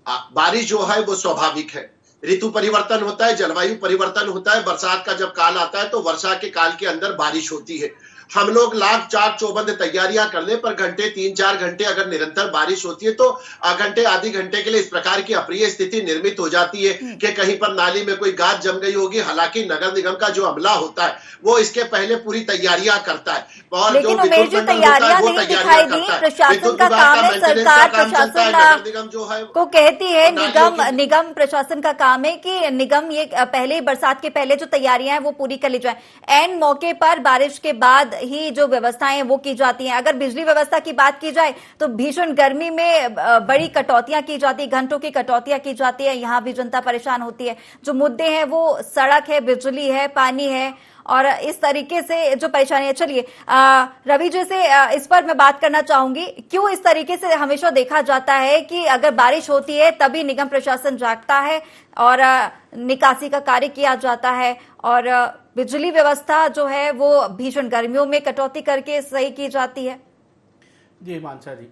बारिश जो है वो स्वाभाविक है। ऋतु परिवर्तन होता है, जलवायु परिवर्तन होता है, बरसात का जब काल आता है तो वर्षा के काल के अंदर बारिश होती है। हम लोग लाख चाक चौबंद तैयारियां कर ले, पर घंटे 3-4 घंटे अगर निरंतर बारिश होती है तो घंटे आधे घंटे के लिए इस प्रकार की अप्रिय स्थिति निर्मित हो जाती है कि कहीं पर नाली में कोई गाद जम गई होगी। हालांकि नगर निगम का जो अमला होता है वो इसके पहले पूरी तैयारियां करता है, और लेकिन जो उमेश जी तैयारियां नहीं दिखाई दी। प्रशासन का काम है, सरकार प्रशासन जो है को कहती है, निगम प्रशासन का काम है कि निगम ये पहले बरसात के पहले जो तैयारियां हैं वो पूरी कर ली जाए। एन मौके पर बारिश के बाद ही जो व्यवस्थाएं हैं वो की जाती हैं। अगर बिजली व्यवस्था की बात की जाए तो भीषण गर्मी में बड़ी कटौतियां की जाती है, घंटों की कटौतियां की जाती है, यहां भी जनता परेशान होती है। जो मुद्दे हैं वो सड़क है, बिजली है, पानी है और इस तरीके से जो परेशानी है। चलिए रवि जी से इस पर मैं बात करना चाहूंगी, क्यों इस तरीके से हमेशा देखा जाता है कि अगर बारिश होती है तभी निगम प्रशासन जागता है और निकासी का कार्य किया जाता है और बिजली व्यवस्था जो है वो भीषण गर्मियों में कटौती करके सही की जाती है? जी हिमांशा जी,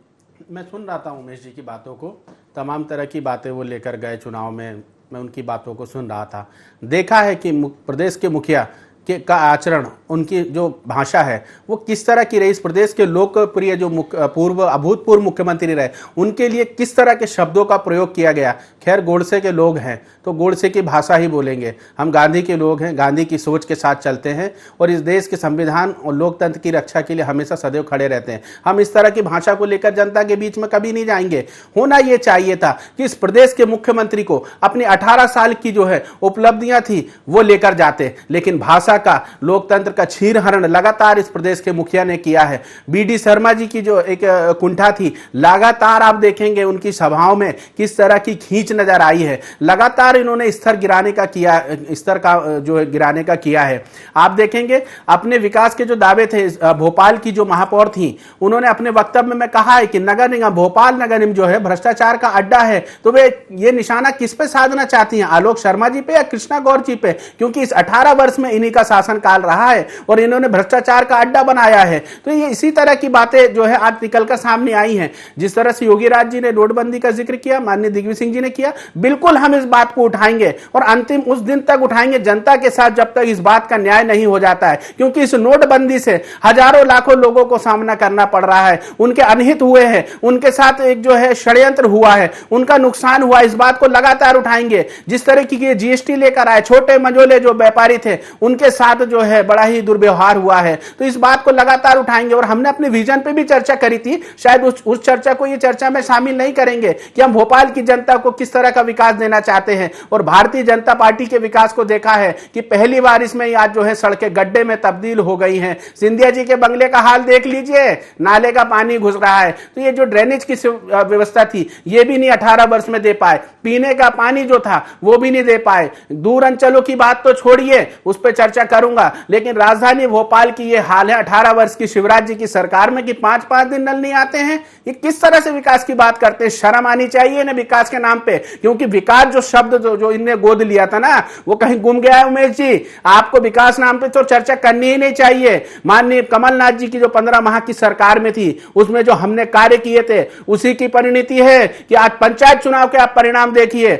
मैं सुन रहा था उमेश जी की बातों को, तमाम तरह की बातें वो लेकर गए चुनाव में, मैं उनकी बातों को सुन रहा था। देखा है कि प्रदेश के मुखिया का आचरण, उनकी जो भाषा है वो किस तरह की रही। इस प्रदेश के लोकप्रिय जो अभूतपूर्व मुख्यमंत्री रहे, उनके लिए किस तरह के शब्दों का प्रयोग किया गया। खैर गोडसे के लोग हैं तो गोडसे की भाषा ही बोलेंगे, हम गांधी के लोग हैं, गांधी की सोच के साथ चलते हैं और इस देश के संविधान और लोकतंत्र की रक्षा के लिए हमेशा सदैव खड़े रहते हैं। हम इस तरह की भाषा को लेकर जनता के बीच में कभी नहीं जाएंगे। होना यह चाहिए था कि इस प्रदेश के मुख्यमंत्री को अपनी 18 साल की जो है उपलब्धियां थी वो लेकर जाते, लेकिन भाषा का, लोकतंत्र का छीनहरण लगातार इस प्रदेश के मुखिया ने किया है। बीडी शर्मा जी की जो एक कुंठा थी, लगातार आप देखेंगे उनकी सभाओं में किस तरह की खींच नजर आई है। लगातार इन्होंने स्तर गिराने का किया, स्तर का जो है गिराने का किया है। आप देखेंगे अपने विकास के जो दावे थे, भोपाल की जो महापौर थी उन्होंने अपने वक्तव्य में कहा है कि नगर निगम, भोपाल नगर निगम जो है भ्रष्टाचार का अड्डा है। तो वे ये निशाना किस पे साधना चाहती हैं, आलोक शर्मा जी पे या कृष्णा गौर जी पे? क्योंकि इस 18 वर्ष में इन्हीं का शासन काल रहा है और इन्होंने भ्रष्टाचार का अड्डा बनाया है। तो ये इसी तरह की बातें जो है आज निकल कर सामने आई हैं। जिस तरह से योगी राज जी ने नोटबंदी का जिक्र किया, माननीय दिग्विजय सिंह जी ने किया, बिल्कुल हम इस बात को उठाएंगे और अंतिम उस दिन तक उठाएंगे जनता के साथ जब तक इस बात का न्याय नहीं हो जाता है। क्योंकि इस नोटबंदी से हजारों लाखों लोगों को सामना करना पड़ रहा है, उनके अनहित हुए हैं, उनके साथ एक जो है षड्यंत्र हुआ है, उनका नुकसान हुआ, इस बात को लगातार उठाएंगे। जिस तरह की जीएसटी लेकर आए, छोटे मंझोले जो व्यापारी थे उनके साथ जो है बड़ा ही दुर्व्यवहार हुआ है, तो इस बात को लगातार उठाएंगे। और हमने अपने विजन पे भी चर्चा करी थी, शायद उस चर्चा को ये चर्चा में शामिल नहीं करेंगे कि हम भोपाल की जनता को किस तरह का विकास देना चाहते हैं। और भारतीय जनता पार्टी के विकास को देखा है कि पहली बार इसमें आज जो है सड़कें गड्ढे में तब्दील हो गई हैं। सिंधिया जी के बंगले का हाल देख लीजिए, नाले का पानी घुस रहा है। तो ये जो ड्रेनेज की व्यवस्था थी ये भी नहीं 18 वर्ष में दे पाए, पीने का पानी जो था वो भी नहीं दे पाए। दूर अंचलों की बात तो छोड़िए, उस पर चर्चा करूंगा, लेकिन राजधानी भोपाल की ये हाल है 18 वर्ष की शिवराज जी की सरकार में कि 5-5 दिन नल नहीं आते हैं। ये किस तरह से विकास की बात करते हैं? शर्म आनी चाहिए ना विकास के नाम पे। क्योंकि विकास जो शब्द जो इनने गोद लिया था ना वो कहीं गुम गया है। उमेश जी, आपको विकास नाम पे तो चर्चा करनी ही नहीं चाहिए। माननीय कमलनाथ जी की जो 15 माह की सरकार में थी उसमें जो हमने कार्य किए थे उसी की परिणति है कि आज पंचायत चुनाव के आप परिणाम देखिए।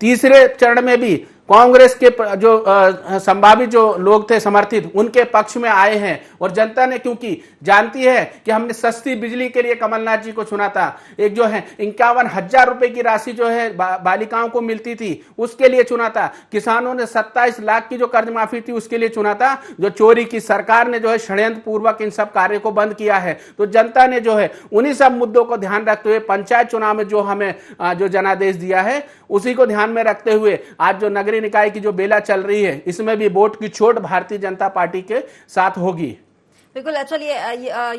तीसरे चरण में भी कांग्रेस के जो संभावित जो लोग थे समर्थित, उनके पक्ष में आए हैं और जनता ने क्योंकि जानती है कि हमने सस्ती बिजली के लिए कमलनाथ जी को चुना था, एक जो है 51,000 रुपए की राशि जो है बालिकाओं को मिलती थी उसके लिए चुना था, किसानों ने 27 लाख की जो कर्ज माफी थी उसके लिए चुना था, जो चोरी की सरकार ने जो है षड्यंत्र पूर्वक इन सब कार्य को बंद किया है। तो जनता ने जो है उन्हीं सब मुद्दों को ध्यान रखते हुए पंचायत चुनाव में जो हमें जो जनादेश दिया है उसी को ध्यान में रखते हुए आज जो नगरीय निकाय की जो बेला चल रही है इसमें भी वोट की छूट भारतीय जनता पार्टी के साथ होगी। बिल्कुल। चलिए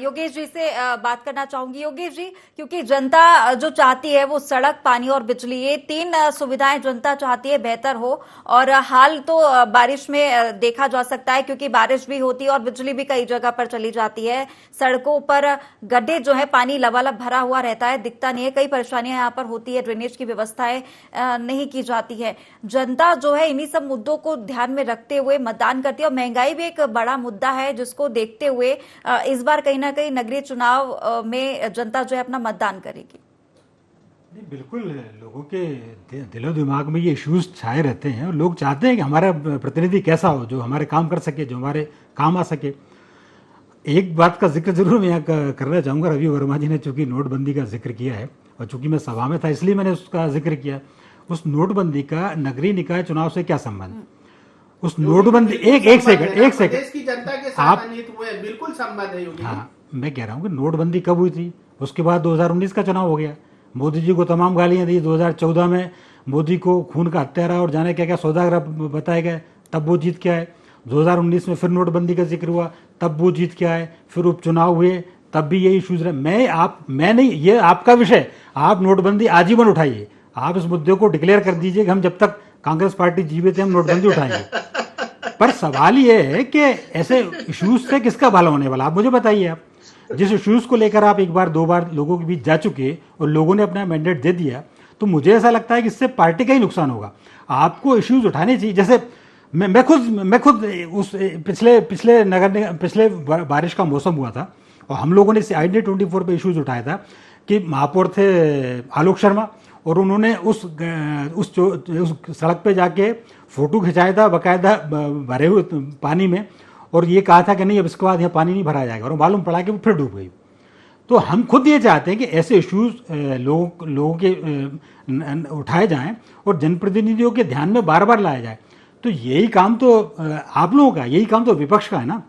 योगेश जी से बात करना चाहूंगी। योगेश जी, क्योंकि जनता जो चाहती है वो सड़क, पानी और बिजली, ये 3 सुविधाएं जनता चाहती है बेहतर हो। और हाल तो बारिश में देखा जा सकता है क्योंकि बारिश भी होती है और बिजली भी कई जगह पर चली जाती है। सड़कों पर गड्ढे जो है पानी लबालब भरा हुआ रहता है, दिखता नहीं है, कई परेशानियां यहाँ पर होती है, ड्रेनेज की व्यवस्थाएं नहीं की जाती है। जनता जो है इन्हीं सब मुद्दों को ध्यान में रखते हुए मतदान करती है और महंगाई भी एक बड़ा मुद्दा है जिसको देखते हुए इस बार कहीं ना कहीं नगरीय चुनाव में जनता जो है अपना मतदान करेगी। नहीं, बिल्कुल लोगों के दिलो दिमाग में ये इश्यूज छाए रहते हैं और लोग चाहते हैं कि हमारा प्रतिनिधि कैसा हो, जो हमारे काम कर सके, जो हमारे काम आ सके। एक बात का जिक्र जरूर मैं यहाँ करना चाहूँगा। रवि वर्मा जी ने चूंकि नोटबंदी का जिक्र किया है और चूंकि मैं सभा में था इसलिए मैंने उसका जिक्र किया। उस नोटबंदी का नगरीय निकाय चुनाव से क्या संबंध? उस नोटबंदी एक सेकंड देश की जनता के साथ अनिहित हुए, बिल्कुल संबंध है योगी जी। हाँ, मैं कह रहा हूँ कि नोटबंदी कब हुई थी? उसके बाद 2019 का चुनाव हो गया। मोदी जी को तमाम गालियां दी। 2014 में मोदी को खून का हत्यारा और जाने क्या क्या सौदागर बताए गए, तब वो जीत के आए। 2019 में फिर नोटबंदी का जिक्र हुआ, तब वो जीत के आए। फिर उपचुनाव हुए, तब भी यही इश्यूज रहे। मैं नहीं, ये आपका विषय। आप नोटबंदी आजीवन उठाइए। आप इस मुद्दे को डिक्लेयर कर दीजिए कि हम जब तक कांग्रेस पार्टी जीवित है हम नोटबंदी उठाएंगे। पर सवाल ये है कि ऐसे इश्यूज से किसका भला होने वाला? आप मुझे बताइए। आप जिस इश्यूज को लेकर आप एक बार दो बार लोगों के बीच जा चुके और लोगों ने अपना मैंडेट दे दिया, तो मुझे ऐसा लगता है कि इससे पार्टी का ही नुकसान होगा। आपको इश्यूज उठाने चाहिए। जैसे मैं खुद उस पिछले बारिश का मौसम हुआ था और हम लोगों ने ID24 पे इश्यूज उठाया था कि महापौर थे आलोक शर्मा और उन्होंने उस सड़क पे जाके फोटो खिंचाया था बाकायदा भरे हुए पानी में, और ये कहा था कि नहीं अब इसके बाद यहाँ पानी नहीं भरा जाएगा, और मालूम पड़ा कि वो फिर डूब गई। तो हम खुद ये चाहते हैं कि ऐसे इश्यूज लोगों के उठाए जाएं और जनप्रतिनिधियों के ध्यान में बार बार लाया जाए। तो यही काम तो आप लोगों का, यही काम तो विपक्ष का है ना,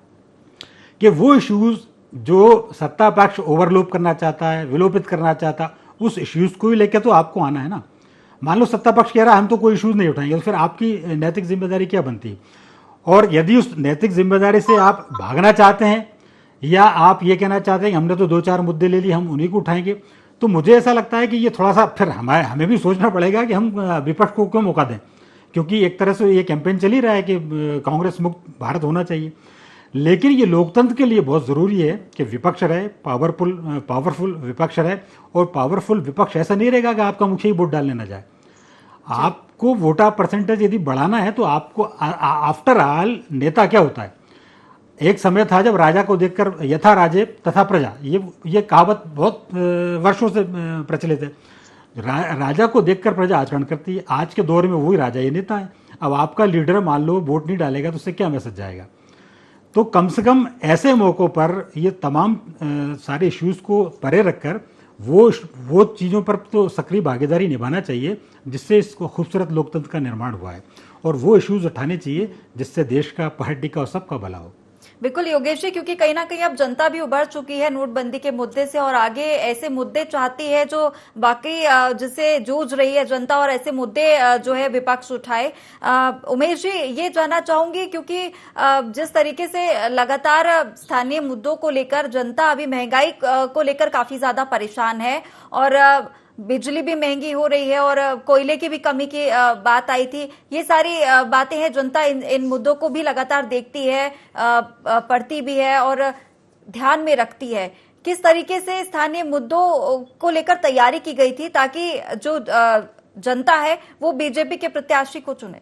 कि वो इश्यूज जो सत्ता पक्ष ओवरलोप करना चाहता है, विलोपित करना चाहता, उस इश्यूज को ही लेकर तो आपको आना है ना। मान लो सत्ता पक्ष कह रहा है हम तो कोई इश्यूज नहीं उठाएंगे, तो फिर आपकी नैतिक जिम्मेदारी क्या बनती? और यदि उस नैतिक जिम्मेदारी से आप भागना चाहते हैं या आप ये कहना चाहते हैं कि हमने तो 2-4 मुद्दे ले लिए हम उन्हीं को उठाएंगे, तो मुझे ऐसा लगता है कि ये थोड़ा सा फिर हमें भी सोचना पड़ेगा कि हम विपक्ष को क्यों मौका दें। क्योंकि एक तरह से ये कैंपेन चल ही रहा है कि कांग्रेस मुक्त भारत होना चाहिए, लेकिन ये लोकतंत्र के लिए बहुत ज़रूरी है कि विपक्ष रहे, पावरफुल विपक्ष रहे। और पावरफुल विपक्ष ऐसा नहीं रहेगा कि आपका मुखिया ही वोट डालने ना जाए। आपको वोटा परसेंटेज यदि बढ़ाना है तो आपको आफ्टर ऑल नेता क्या होता है? एक समय था जब राजा को देखकर यथा राजे तथा प्रजा, ये कहावत बहुत वर्षों से प्रचलित है। राजा को देखकर प्रजा आचरण करती है। आज के दौर में वही राजा ये नेता है। अब आपका लीडर मान लो वोट नहीं डालेगा तो उससे क्या मैसेज जाएगा? तो कम से कम ऐसे मौक़ों पर ये तमाम सारे इश्यूज को परे रखकर वो चीज़ों पर तो सक्रिय भागीदारी निभाना चाहिए जिससे इसको खूबसूरत लोकतंत्र का निर्माण हुआ है, और वो इश्यूज उठाने चाहिए जिससे देश का, पार्टी का और सबका भला हो। बिल्कुल योगेश जी, क्योंकि कहीं ना कहीं अब जनता भी उभर चुकी है नोटबंदी के मुद्दे से और आगे ऐसे मुद्दे चाहती है जो बाकी जिससे जूझ रही है जनता, और ऐसे मुद्दे जो है विपक्ष उठाए। उमेश जी, ये जानना चाहूंगी क्योंकि जिस तरीके से लगातार स्थानीय मुद्दों को लेकर जनता अभी महंगाई को लेकर काफी ज्यादा परेशान है, और बिजली भी महंगी हो रही है और कोयले की भी कमी की बात आई थी। ये सारी बातें हैं, जनता इन मुद्दों को भी लगातार देखती है, पढ़ती भी है और ध्यान में रखती है। किस तरीके से स्थानीय मुद्दों को लेकर तैयारी की गई थी ताकि जो जनता है वो बीजेपी के प्रत्याशी को चुने?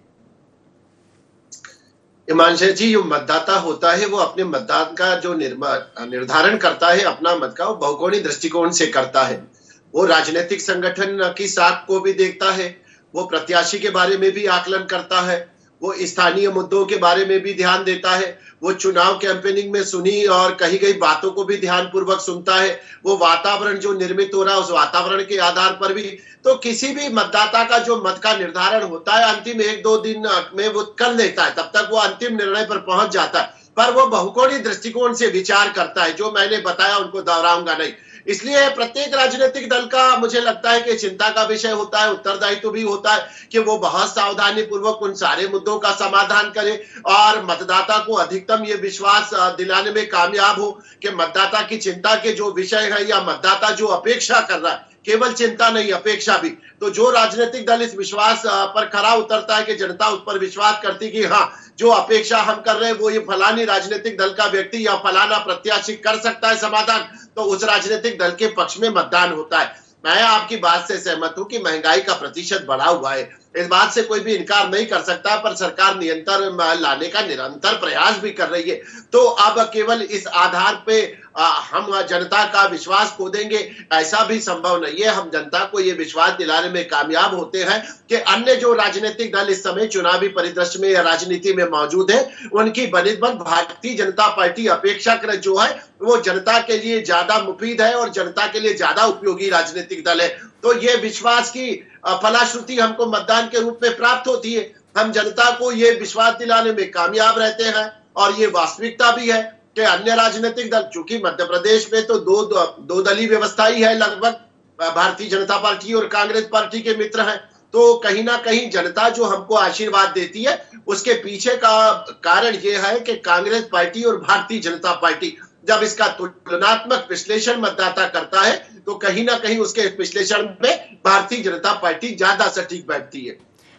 हिमांशु जी, जो मतदाता होता है वो अपने मतदान का जो निर्धारण करता है अपना मत का, वो बहुकोणीय दृष्टिकोण से करता है। वो राजनीतिक संगठन की साख को भी देखता है, वो प्रत्याशी के बारे में भी आकलन करता है, वो स्थानीय मुद्दों के बारे में भी ध्यान देता है, वो चुनाव कैंपेनिंग में सुनी और कही गई बातों को भी ध्यानपूर्वक सुनता है, वो वातावरण जो निर्मित हो रहा है उस वातावरण के आधार पर भी। तो किसी भी मतदाता का जो मत का निर्धारण होता है अंतिम 1-2 दिन में वो कर लेता है, तब तक वो अंतिम निर्णय पर पहुंच जाता है, पर वो बहुकोणीय दृष्टिकोण से विचार करता है। जो मैंने बताया उनको दोहराऊंगा नहीं। इसलिए प्रत्येक राजनीतिक दल का मुझे लगता है कि चिंता का विषय होता है, उत्तरदायित्व भी होता है कि वो बहुत सावधानी पूर्वक उन सारे मुद्दों का समाधान करे और मतदाता को अधिकतम ये विश्वास दिलाने में कामयाब हो कि मतदाता की चिंता के जो विषय है या मतदाता जो अपेक्षा कर रहा है, केवल चिंता नहीं अपेक्षा भी, तो जो राजनीतिक दल इस विश्वास पर खरा उतरता है कि जनता उस पर विश्वास करती कि हाँ जो अपेक्षा हम कर रहे हैं वो ये फलानी राजनीतिक दल का व्यक्ति या फलाना प्रत्याशी कर सकता है समाधान, तो उस राजनीतिक दल के पक्ष में मतदान होता है। मैं आपकी बात से सहमत हूं कि महंगाई का प्रतिशत बढ़ा हुआ है इस बात से कोई भी इनकार नहीं कर सकता, पर सरकार नियंत्रण लाने का निरंतर प्रयास भी कर रही है। तो अब केवल इस आधार पे हम जनता का विश्वास खो देंगे, ऐसा भी संभव नहीं है। हम जनता को ये विश्वास दिलाने में कामयाब होते हैं कि अन्य जो राजनीतिक दल इस समय चुनावी परिदृश्य में या राजनीति में मौजूद है, उनकी बनिस्बत भारतीय जनता पार्टी अपेक्षाकृत जो है वो जनता के लिए ज्यादा मुफीद है और जनता के लिए ज्यादा उपयोगी राजनीतिक दल है। तो ये विश्वास की फलश्रुति हमको मतदान के रूप में प्राप्त होती है। हम जनता को ये विश्वास दिलाने में कामयाब रहते हैं और ये वास्तविकता भी है कि अन्य राजनीतिक दल, चूंकि मध्य प्रदेश में तो दो दलीय व्यवस्था ही है लगभग, भारतीय जनता पार्टी और कांग्रेस पार्टी के मित्र हैं, तो कहीं ना कहीं जनता जो हमको आशीर्वाद देती है उसके पीछे का कारण यह है कि कांग्रेस पार्टी और भारतीय जनता पार्टी जब इसका तुलनात्मक विश्लेषण मतदाता करता है तो कहीं ना कहीं उसके विश्लेषण में भारतीय जनता पार्टी ज्यादा सटीक बैठती है।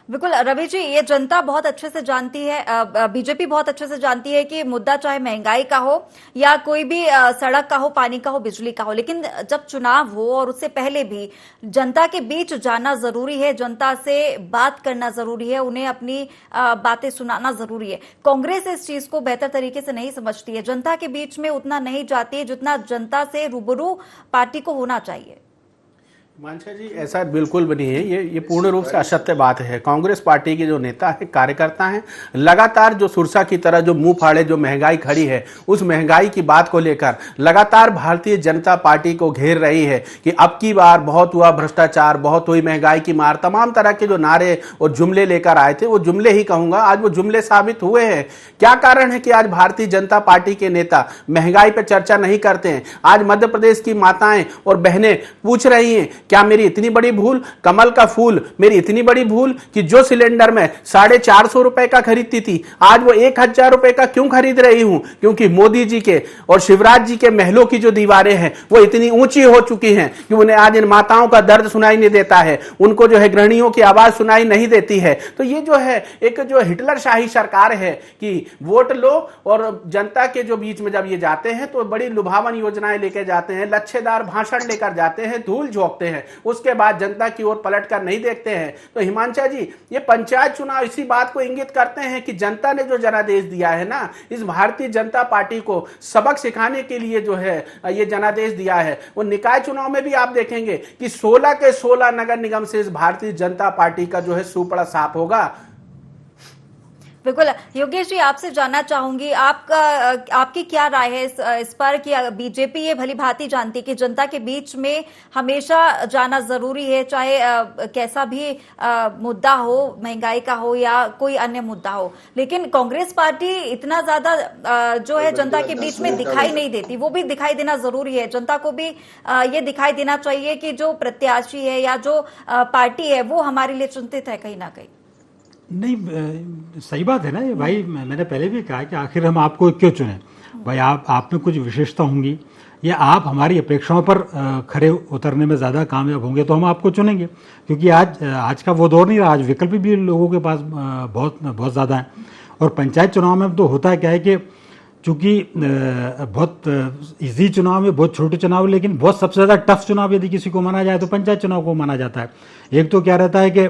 बिल्कुल रवि जी, ये जनता बहुत अच्छे से जानती है, बीजेपी बहुत अच्छे से जानती है कि मुद्दा चाहे महंगाई का हो या कोई भी सड़क का हो, पानी का हो, बिजली का हो, लेकिन जब चुनाव हो और उससे पहले भी जनता के बीच जाना जरूरी है, जनता से बात करना जरूरी है, उन्हें अपनी बातें सुनाना जरूरी है। कांग्रेस इस चीज को बेहतर तरीके से नहीं समझती है, जनता के बीच में उतना नहीं जाती है जितना जनता से रूबरू पार्टी को होना चाहिए। हिमांशा जी, ऐसा बिल्कुल भी नहीं है, ये पूर्ण रूप से असत्य बात है। कांग्रेस पार्टी के जो नेता है, कार्यकर्ता हैं, लगातार जो सुरसा की तरह जो मुंह फाड़े जो महंगाई खड़ी है, उस महंगाई की बात को लेकर लगातार भारतीय जनता पार्टी को घेर रही है कि अब की बार बहुत हुआ भ्रष्टाचार, बहुत हुई महंगाई की मार, तमाम तरह के जो नारे और जुमले लेकर आए थे, वो जुमले ही कहूंगा, आज वो जुमले साबित हुए हैं। क्या कारण है कि आज भारतीय जनता पार्टी के नेता महंगाई पर चर्चा नहीं करते हैं? आज मध्य प्रदेश की माताएं और बहनें पूछ रही हैं, क्या मेरी इतनी बड़ी भूल, कमल का फूल, मेरी इतनी बड़ी भूल कि जो सिलेंडर में 450 रुपए का खरीदती थी, आज वो 1000 रुपए का क्यों खरीद रही हूं? क्योंकि मोदी जी के और शिवराज जी के महलों की जो दीवारें हैं वो इतनी ऊंची हो चुकी हैं कि उन्हें आज इन माताओं का दर्द सुनाई नहीं देता है, उनको जो है गृहिणियों की आवाज सुनाई नहीं देती है। तो ये जो है एक जो हिटलर शाही सरकार है कि वोट लो और जनता के जो बीच में जब ये जाते हैं तो बड़ी लुभावन योजनाएं लेके जाते हैं, लच्छेदार भाषण लेकर जाते हैं, धूल झोंकते हैं, उसके बाद जनता की ओर पलट कर नहीं देखते हैं। तो हिमांशा जी, ये पंचायत चुनाव इसी बात को इंगित करते हैं कि जनता ने जो जनादेश दिया है ना, इस भारतीय जनता पार्टी को सबक सिखाने के लिए जो है ये जनादेश दिया है। वो निकाय चुनाव में भी आप देखेंगे कि 16 के 16 नगर निगम से इस भारतीय जनता पार्टी का जो है सुपड़ा साफ होगा। बिल्कुल योगेश जी, आपसे जानना चाहूंगी आपकी क्या राय है इस पर कि बीजेपी ये भली भांति जानती है कि जनता के बीच में हमेशा जाना जरूरी है, चाहे कैसा भी मुद्दा हो, महंगाई का हो या कोई अन्य मुद्दा हो, लेकिन कांग्रेस पार्टी इतना ज्यादा जो है जनता के बीच में दिखाई नहीं देती। वो भी दिखाई देना जरूरी है, जनता को भी ये दिखाई देना चाहिए कि जो प्रत्याशी है या जो पार्टी है वो हमारे लिए चिंतित है कहीं ना कहीं। नहीं, सही बात है ना ये भाई, मैंने पहले भी कहा कि आखिर हम आपको क्यों चुने भाई, आप में कुछ विशेषता होंगी या आप हमारी अपेक्षाओं पर खरे उतरने में ज़्यादा कामयाब होंगे तो हम आपको चुनेंगे, क्योंकि आज का वो दौर नहीं रहा, आज विकल्प भी लोगों के पास बहुत ज़्यादा है। और पंचायत चुनाव में तो होता क्या है कि चूँकि बहुत इजी चुनाव में बहुत छोटे चुनाव, लेकिन बहुत सबसे ज़्यादा टफ चुनाव यदि किसी को माना जाए तो पंचायत चुनाव को माना जाता है। एक तो क्या रहता है कि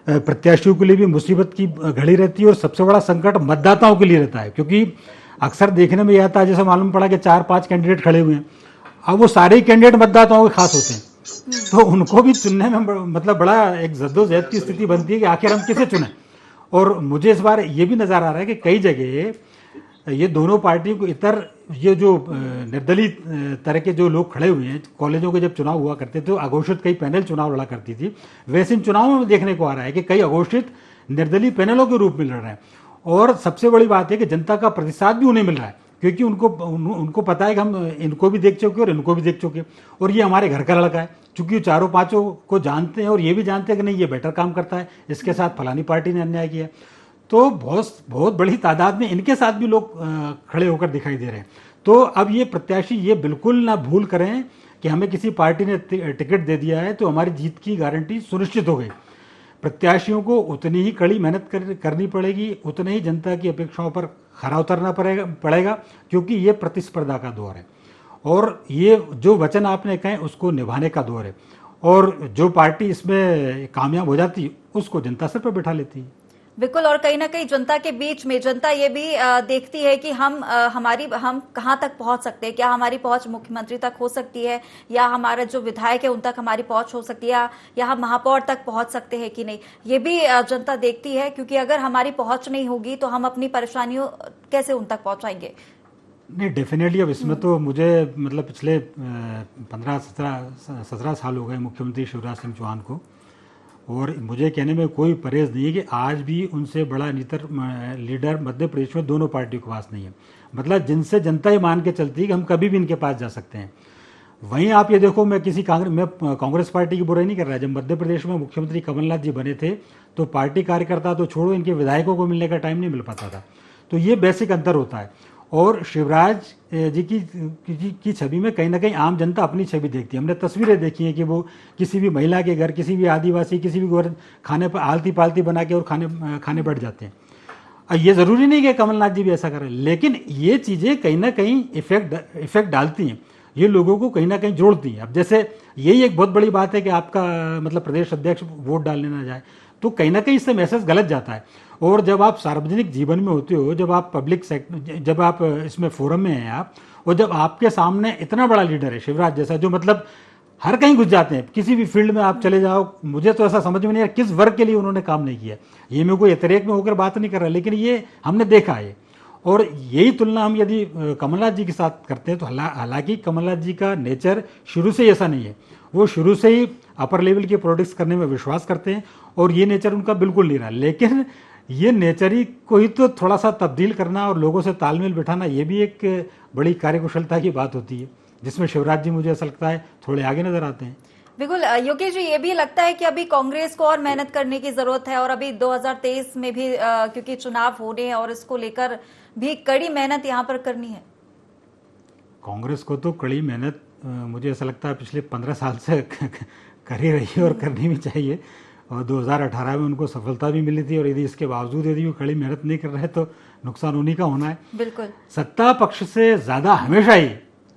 प्रत्याशियों के लिए भी मुसीबत की घड़ी रहती है और सबसे बड़ा संकट मतदाताओं के लिए रहता है, क्योंकि अक्सर देखने में यह आता है, जैसे मालूम पड़ा कि 4-5 कैंडिडेट खड़े हुए हैं, अब वो सारे कैंडिडेट मतदाताओं के खास होते हैं, तो उनको भी चुनने में मतलब बड़ा एक जद्दोजहद की स्थिति बनती है कि आखिर हम किसे चुनें। और मुझे इस बार ये भी नज़र आ रहा है कि कई जगह ये दोनों पार्टियों को इतर ये जो निर्दलीय तरह के जो लोग खड़े हुए हैं, कॉलेजों के जब चुनाव हुआ करते थे तो अघोषित कई पैनल चुनाव लड़ा करती थी, वैसे इन चुनावों में देखने को आ रहा है कि कई अघोषित निर्दलीय पैनलों के रूप में लड़ रहे हैं। और सबसे बड़ी बात है कि जनता का प्रतिसाद भी उन्हें मिल रहा है, क्योंकि उनको पता है कि हम इनको भी देख चुके और इनको भी देख चुके और ये हमारे घर का लड़का है, चूंकि चारों पांचों को जानते हैं और ये भी जानते हैं कि नहीं ये बेटर काम करता है, इसके साथ फलानी पार्टी ने अन्याय किया, तो बहुत बड़ी तादाद में इनके साथ भी लोग खड़े होकर दिखाई दे रहे हैं। तो अब ये प्रत्याशी ये बिल्कुल ना भूल करें कि हमें किसी पार्टी ने टिकट दे दिया है तो हमारी जीत की गारंटी सुनिश्चित हो गई। प्रत्याशियों को उतनी ही कड़ी मेहनत करनी पड़ेगी, उतने ही जनता की अपेक्षाओं पर खरा उतरना पड़ेगा, क्योंकि ये प्रतिस्पर्धा का दौर है और ये जो वचन आपने कहे उसको निभाने का दौर है। और जो पार्टी इसमें कामयाब हो जाती उसको जनता सर पर बैठा लेती है। बिल्कुल, और कहीं ना कहीं जनता के बीच में जनता ये भी देखती है कि हम कहाँ तक पहुंच सकते हैं, क्या हमारी पहुंच मुख्यमंत्री तक हो सकती है, या हमारा जो विधायक है उन तक हमारी पहुंच हो सकती है, या हम महापौर तक पहुंच सकते हैं कि नहीं, ये भी जनता देखती है। क्योंकि अगर हमारी पहुंच नहीं होगी तो हम अपनी परेशानियों कैसे उन तक पहुंचाएंगे। नहीं, डेफिनेटली अब इसमें तो मुझे मतलब पिछले 15-17 साल हो गए मुख्यमंत्री शिवराज सिंह चौहान को, और मुझे कहने में कोई परहेज नहीं है कि आज भी उनसे बड़ा लीडर मध्य प्रदेश में दोनों पार्टियों के पास नहीं है। मतलब जिनसे जनता ही मान के चलती है कि हम कभी भी इनके पास जा सकते हैं। वहीं आप ये देखो, मैं कांग्रेस पार्टी की बुराई नहीं कर रहा। जब मध्य प्रदेश में मुख्यमंत्री कमलनाथ जी बने थे तो पार्टी कार्यकर्ता तो छोड़ो, इनके विधायकों को मिलने का टाइम नहीं मिल पाता था। तो ये बेसिक अंतर होता है। और शिवराज जी की छवि में कहीं ना कहीं आम जनता अपनी छवि देखती है। हमने तस्वीरें देखी हैं कि वो किसी भी महिला के घर, किसी भी आदिवासी, किसी भी घर खाने पर आलती पालती बना के और खाने बैठ जाते हैं। ये ज़रूरी नहीं कि कमलनाथ जी भी ऐसा करें, लेकिन ये चीज़ें कहीं ना कहीं इफेक्ट डालती हैं, ये लोगों को कहीं ना कहीं जोड़ती हैं। अब जैसे यही एक बहुत बड़ी बात है कि आपका मतलब प्रदेश अध्यक्ष वोट डालने ना जाए, तो कहीं ना कहीं इससे मैसेज गलत जाता है। और जब आप सार्वजनिक जीवन में होते हो, जब आप पब्लिक सेक्टर, जब आप इसमें फोरम में हैं आप, और जब आपके सामने इतना बड़ा लीडर है शिवराज जैसा, जो मतलब हर कहीं घुस जाते हैं, किसी भी फील्ड में आप चले जाओ, मुझे तो ऐसा समझ में नहीं आ किस वर्ग के लिए उन्होंने काम नहीं किया। ये मैं कोई एतरेक में होकर बात नहीं कर रहा, लेकिन ये हमने देखा है। और यही तुलना हम यदि कमलनाथ जी के साथ करते हैं तो हालांकि कमलनाथ जी का नेचर शुरू से ऐसा नहीं है। वो शुरू से ही अपर लेवल की पॉलिटिक्स करने में विश्वास करते हैं और ये नेचर उनका बिल्कुल नहीं रहा। लेकिन ये नेचर ही को ही तो थोड़ा सा तब्दील करना और लोगों से तालमेल बिठाना, ये भी एक बड़ी कार्यकुशलता की बात होती है, जिसमें शिवराज जी मुझे ऐसा लगता है थोड़े आगे नजर आते हैं। बिल्कुल योगेश जी, ये भी लगता है कि अभी कांग्रेस को और मेहनत करने की जरूरत है, और अभी 2023 में भी क्योंकि चुनाव होने हैं और इसको लेकर भी कड़ी मेहनत यहाँ पर करनी है। कांग्रेस को तो कड़ी मेहनत मुझे ऐसा लगता है पिछले 15 साल से कर ही रही है और करनी भी चाहिए। और 2018 में उनको सफलता भी मिली थी, और यदि इसके बावजूद यदि वो कड़ी मेहनत नहीं कर रहे तो नुकसान उन्हीं का होना है। बिल्कुल, सत्ता पक्ष से ज्यादा हमेशा ही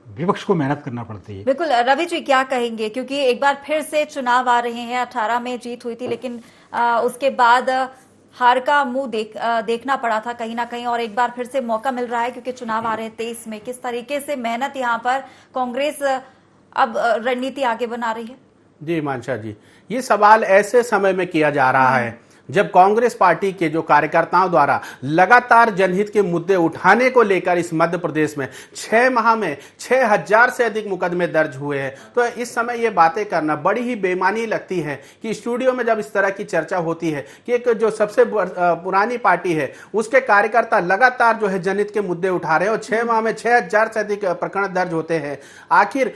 विपक्ष को मेहनत करना पड़ती है। बिल्कुल। रवि जी क्या कहेंगे, क्योंकि एक बार फिर से चुनाव आ रहे हैं, 18 में जीत हुई थी, लेकिन उसके बाद हार का मुंह देखना पड़ा था कहीं ना कहीं, और एक बार फिर से मौका मिल रहा है क्योंकि चुनाव आ रहे हैं 23 में। किस तरीके से मेहनत यहाँ पर कांग्रेस अब रणनीति आगे बना रही है? जी मानसा जी, ये सवाल ऐसे समय में किया जा रहा है जब कांग्रेस पार्टी के जो कार्यकर्ताओं द्वारा लगातार जनहित के मुद्दे उठाने को लेकर इस मध्य प्रदेश में 6 माह में 6000 से अधिक मुकदमे दर्ज हुए हैं। तो इस समय ये बातें करना बड़ी ही बेईमानी लगती है कि स्टूडियो में जब इस तरह की चर्चा होती है कि एक जो सबसे पुरानी पार्टी है उसके कार्यकर्ता लगातार जो है जनहित के मुद्दे उठा रहे हैं और 6 माह में 6000 से अधिक प्रकरण दर्ज होते हैं। आखिर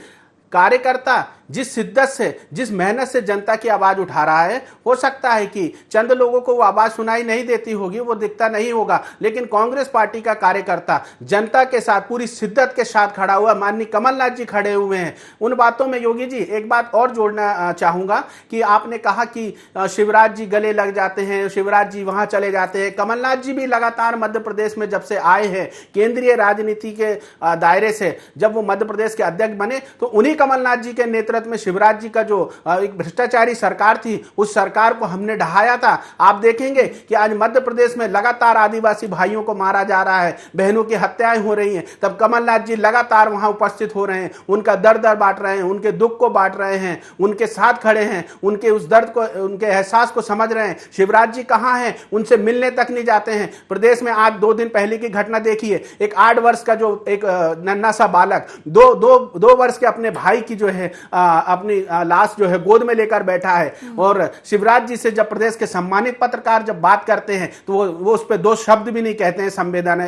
कार्यकर्ता जिस शिद्दत से, जिस मेहनत से जनता की आवाज उठा रहा है, हो सकता है कि चंद लोगों को वो आवाज सुनाई नहीं देती होगी, वो दिखता नहीं होगा, लेकिन कांग्रेस पार्टी का कार्यकर्ता जनता के साथ पूरी शिद्दत के साथ खड़ा हुआ। माननीय कमलनाथ जी खड़े हुए हैं। उन बातों में योगी जी एक बात और जोड़ना चाहूंगा कि आपने कहा कि शिवराज जी गले लग जाते हैं, शिवराज जी वहां चले जाते हैं। कमलनाथ जी भी लगातार मध्य प्रदेश में जब से आए हैं केंद्रीय राजनीति के दायरे से, जब वो मध्य प्रदेश के अध्यक्ष बने तो उन्हीं कमलनाथ जी के नेतृत्व में शिवराज जी का जो एक भ्रष्टाचारी सरकार थी उस सरकार को हमने ढहाया था। आप देखेंगे कि आज मध्य प्रदेश में लगातार आदिवासी भाइयों को मारा जा रहा है, बहनों की हत्याएं हो रही हैं, तब कमलनाथ जी लगातार वहां उपस्थित हो रहे हैं, उनका दर्द बांट रहे हैं, उनके दुख को बांट रहे हैं, उनके साथ खड़े हैं, उनके उस दर्द को, उनके एहसास को समझ रहे हैं। शिवराज जी कहां हैं? उनसे मिलने तक नहीं जाते हैं। प्रदेश में आज 2 दिन पहले की घटना देखिए, एक 8 वर्ष का जो एक नन्हा सा बालक 2 वर्ष के अपने भाई की जो है अपनी लाश जो है गोद में लेकर बैठा है। और शिवराज जी से जब प्रदेश के सम्मानित पत्रकार जब बात करते हैं तो वो उस पर 2 शब्द भी नहीं कहते हैं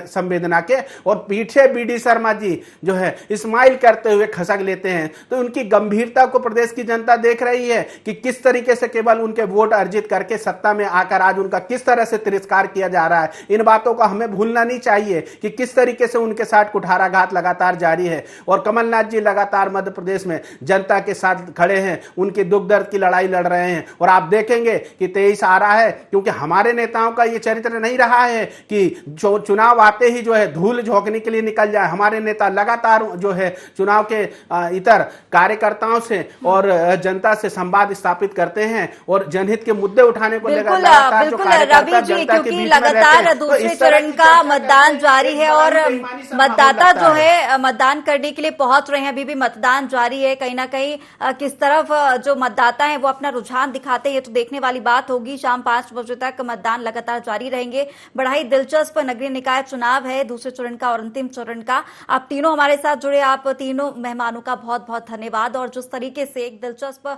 संवेदना के, और पीछे बीडी शर्मा जी जो है स्माइल करते हुए खसक लेते हैं। तो उनकी गंभीरता को प्रदेश की जनता देख रही है कि किस तरीके से केवल उनके वोट अर्जित करके सत्ता में आकर आज उनका किस तरह से तिरस्कार किया जा रहा है। इन बातों का हमें भूलना नहीं चाहिए कि किस तरीके से उनके साथ कुठाराघात लगातार जारी है। और कमलनाथ जी लगातार मध्य प्रदेश में जनता के साथ खड़े हैं, उनके दुख दर्द की लड़ाई लड़ रहे हैं। और आप देखेंगे कि 23 आ रहा है, क्योंकि हमारे नेताओं का ये चरित्र नहीं रहा है कि चुनाव आते ही जो है धूल झोंकने के लिए निकल जाए। हमारे नेता लगातार जो है चुनाव के इतर कार्यकर्ताओं से और जनता से संवाद स्थापित करते हैं और जनहित के मुद्दे उठाने को लेकर लगातार जो कार्यकर्ता जनता के बीच में लगातार दूसरे चरण का मतदान जारी है और मतदाता जो है मतदान करने के लिए पहुंच रहे हैं। अभी भी मतदान जारी है। कहीं ना कहीं किस तरफ जो मतदाता है वो अपना रुझान दिखाते हैं, तो देखने वाली बात होगी। शाम 5 बजे तक मतदान लगातार जारी रहेंगे। बड़ा ही दिलचस्प नगरीय निकाय चुनाव है, दूसरे चरण का और अंतिम चरण का। आप तीनों हमारे साथ जुड़े, आप तीनों मेहमानों का बहुत बहुत धन्यवाद। और जिस तरीके से एक दिलचस्प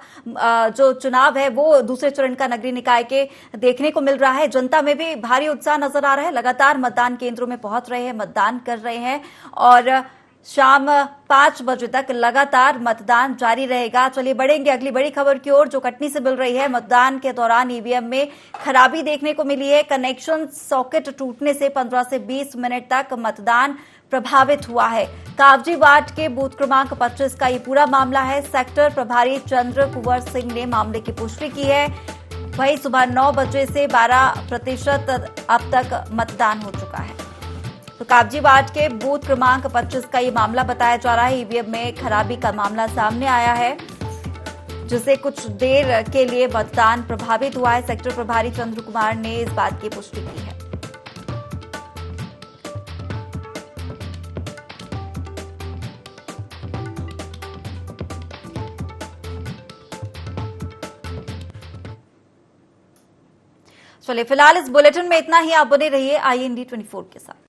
जो चुनाव है वो दूसरे चरण का नगरीय निकाय के देखने को मिल रहा है, जनता में भी भारी उत्साह नजर आ रहा है। लगातार मतदान केंद्रों में पहुंच रहे हैं, मतदान कर रहे हैं और शाम 5 बजे तक लगातार मतदान जारी रहेगा। चलिए बढ़ेंगे अगली बड़ी खबर की ओर, जो कटनी से मिल रही है। मतदान के दौरान ईवीएम में खराबी देखने को मिली है। कनेक्शन सॉकेट टूटने से 15 से 20 मिनट तक मतदान प्रभावित हुआ है। कावजी वार्ड के बूथ क्रमांक 25 का ये पूरा मामला है। सेक्टर प्रभारी चंद्र कुंवर सिंह ने मामले की पुष्टि की है। वहीं सुबह 9 बजे से 12% अब तक मतदान हो चुका है। तो कावजी वार्ड के बूथ क्रमांक 25 का ये मामला बताया जा रहा है। ईवीएम में खराबी का मामला सामने आया है, जिससे कुछ देर के लिए मतदान प्रभावित हुआ है। सेक्टर प्रभारी चंद्र कुमार ने इस बात की पुष्टि की है। चलिए फिलहाल इस बुलेटिन में इतना ही। आप बने रहिए IND 24 के साथ।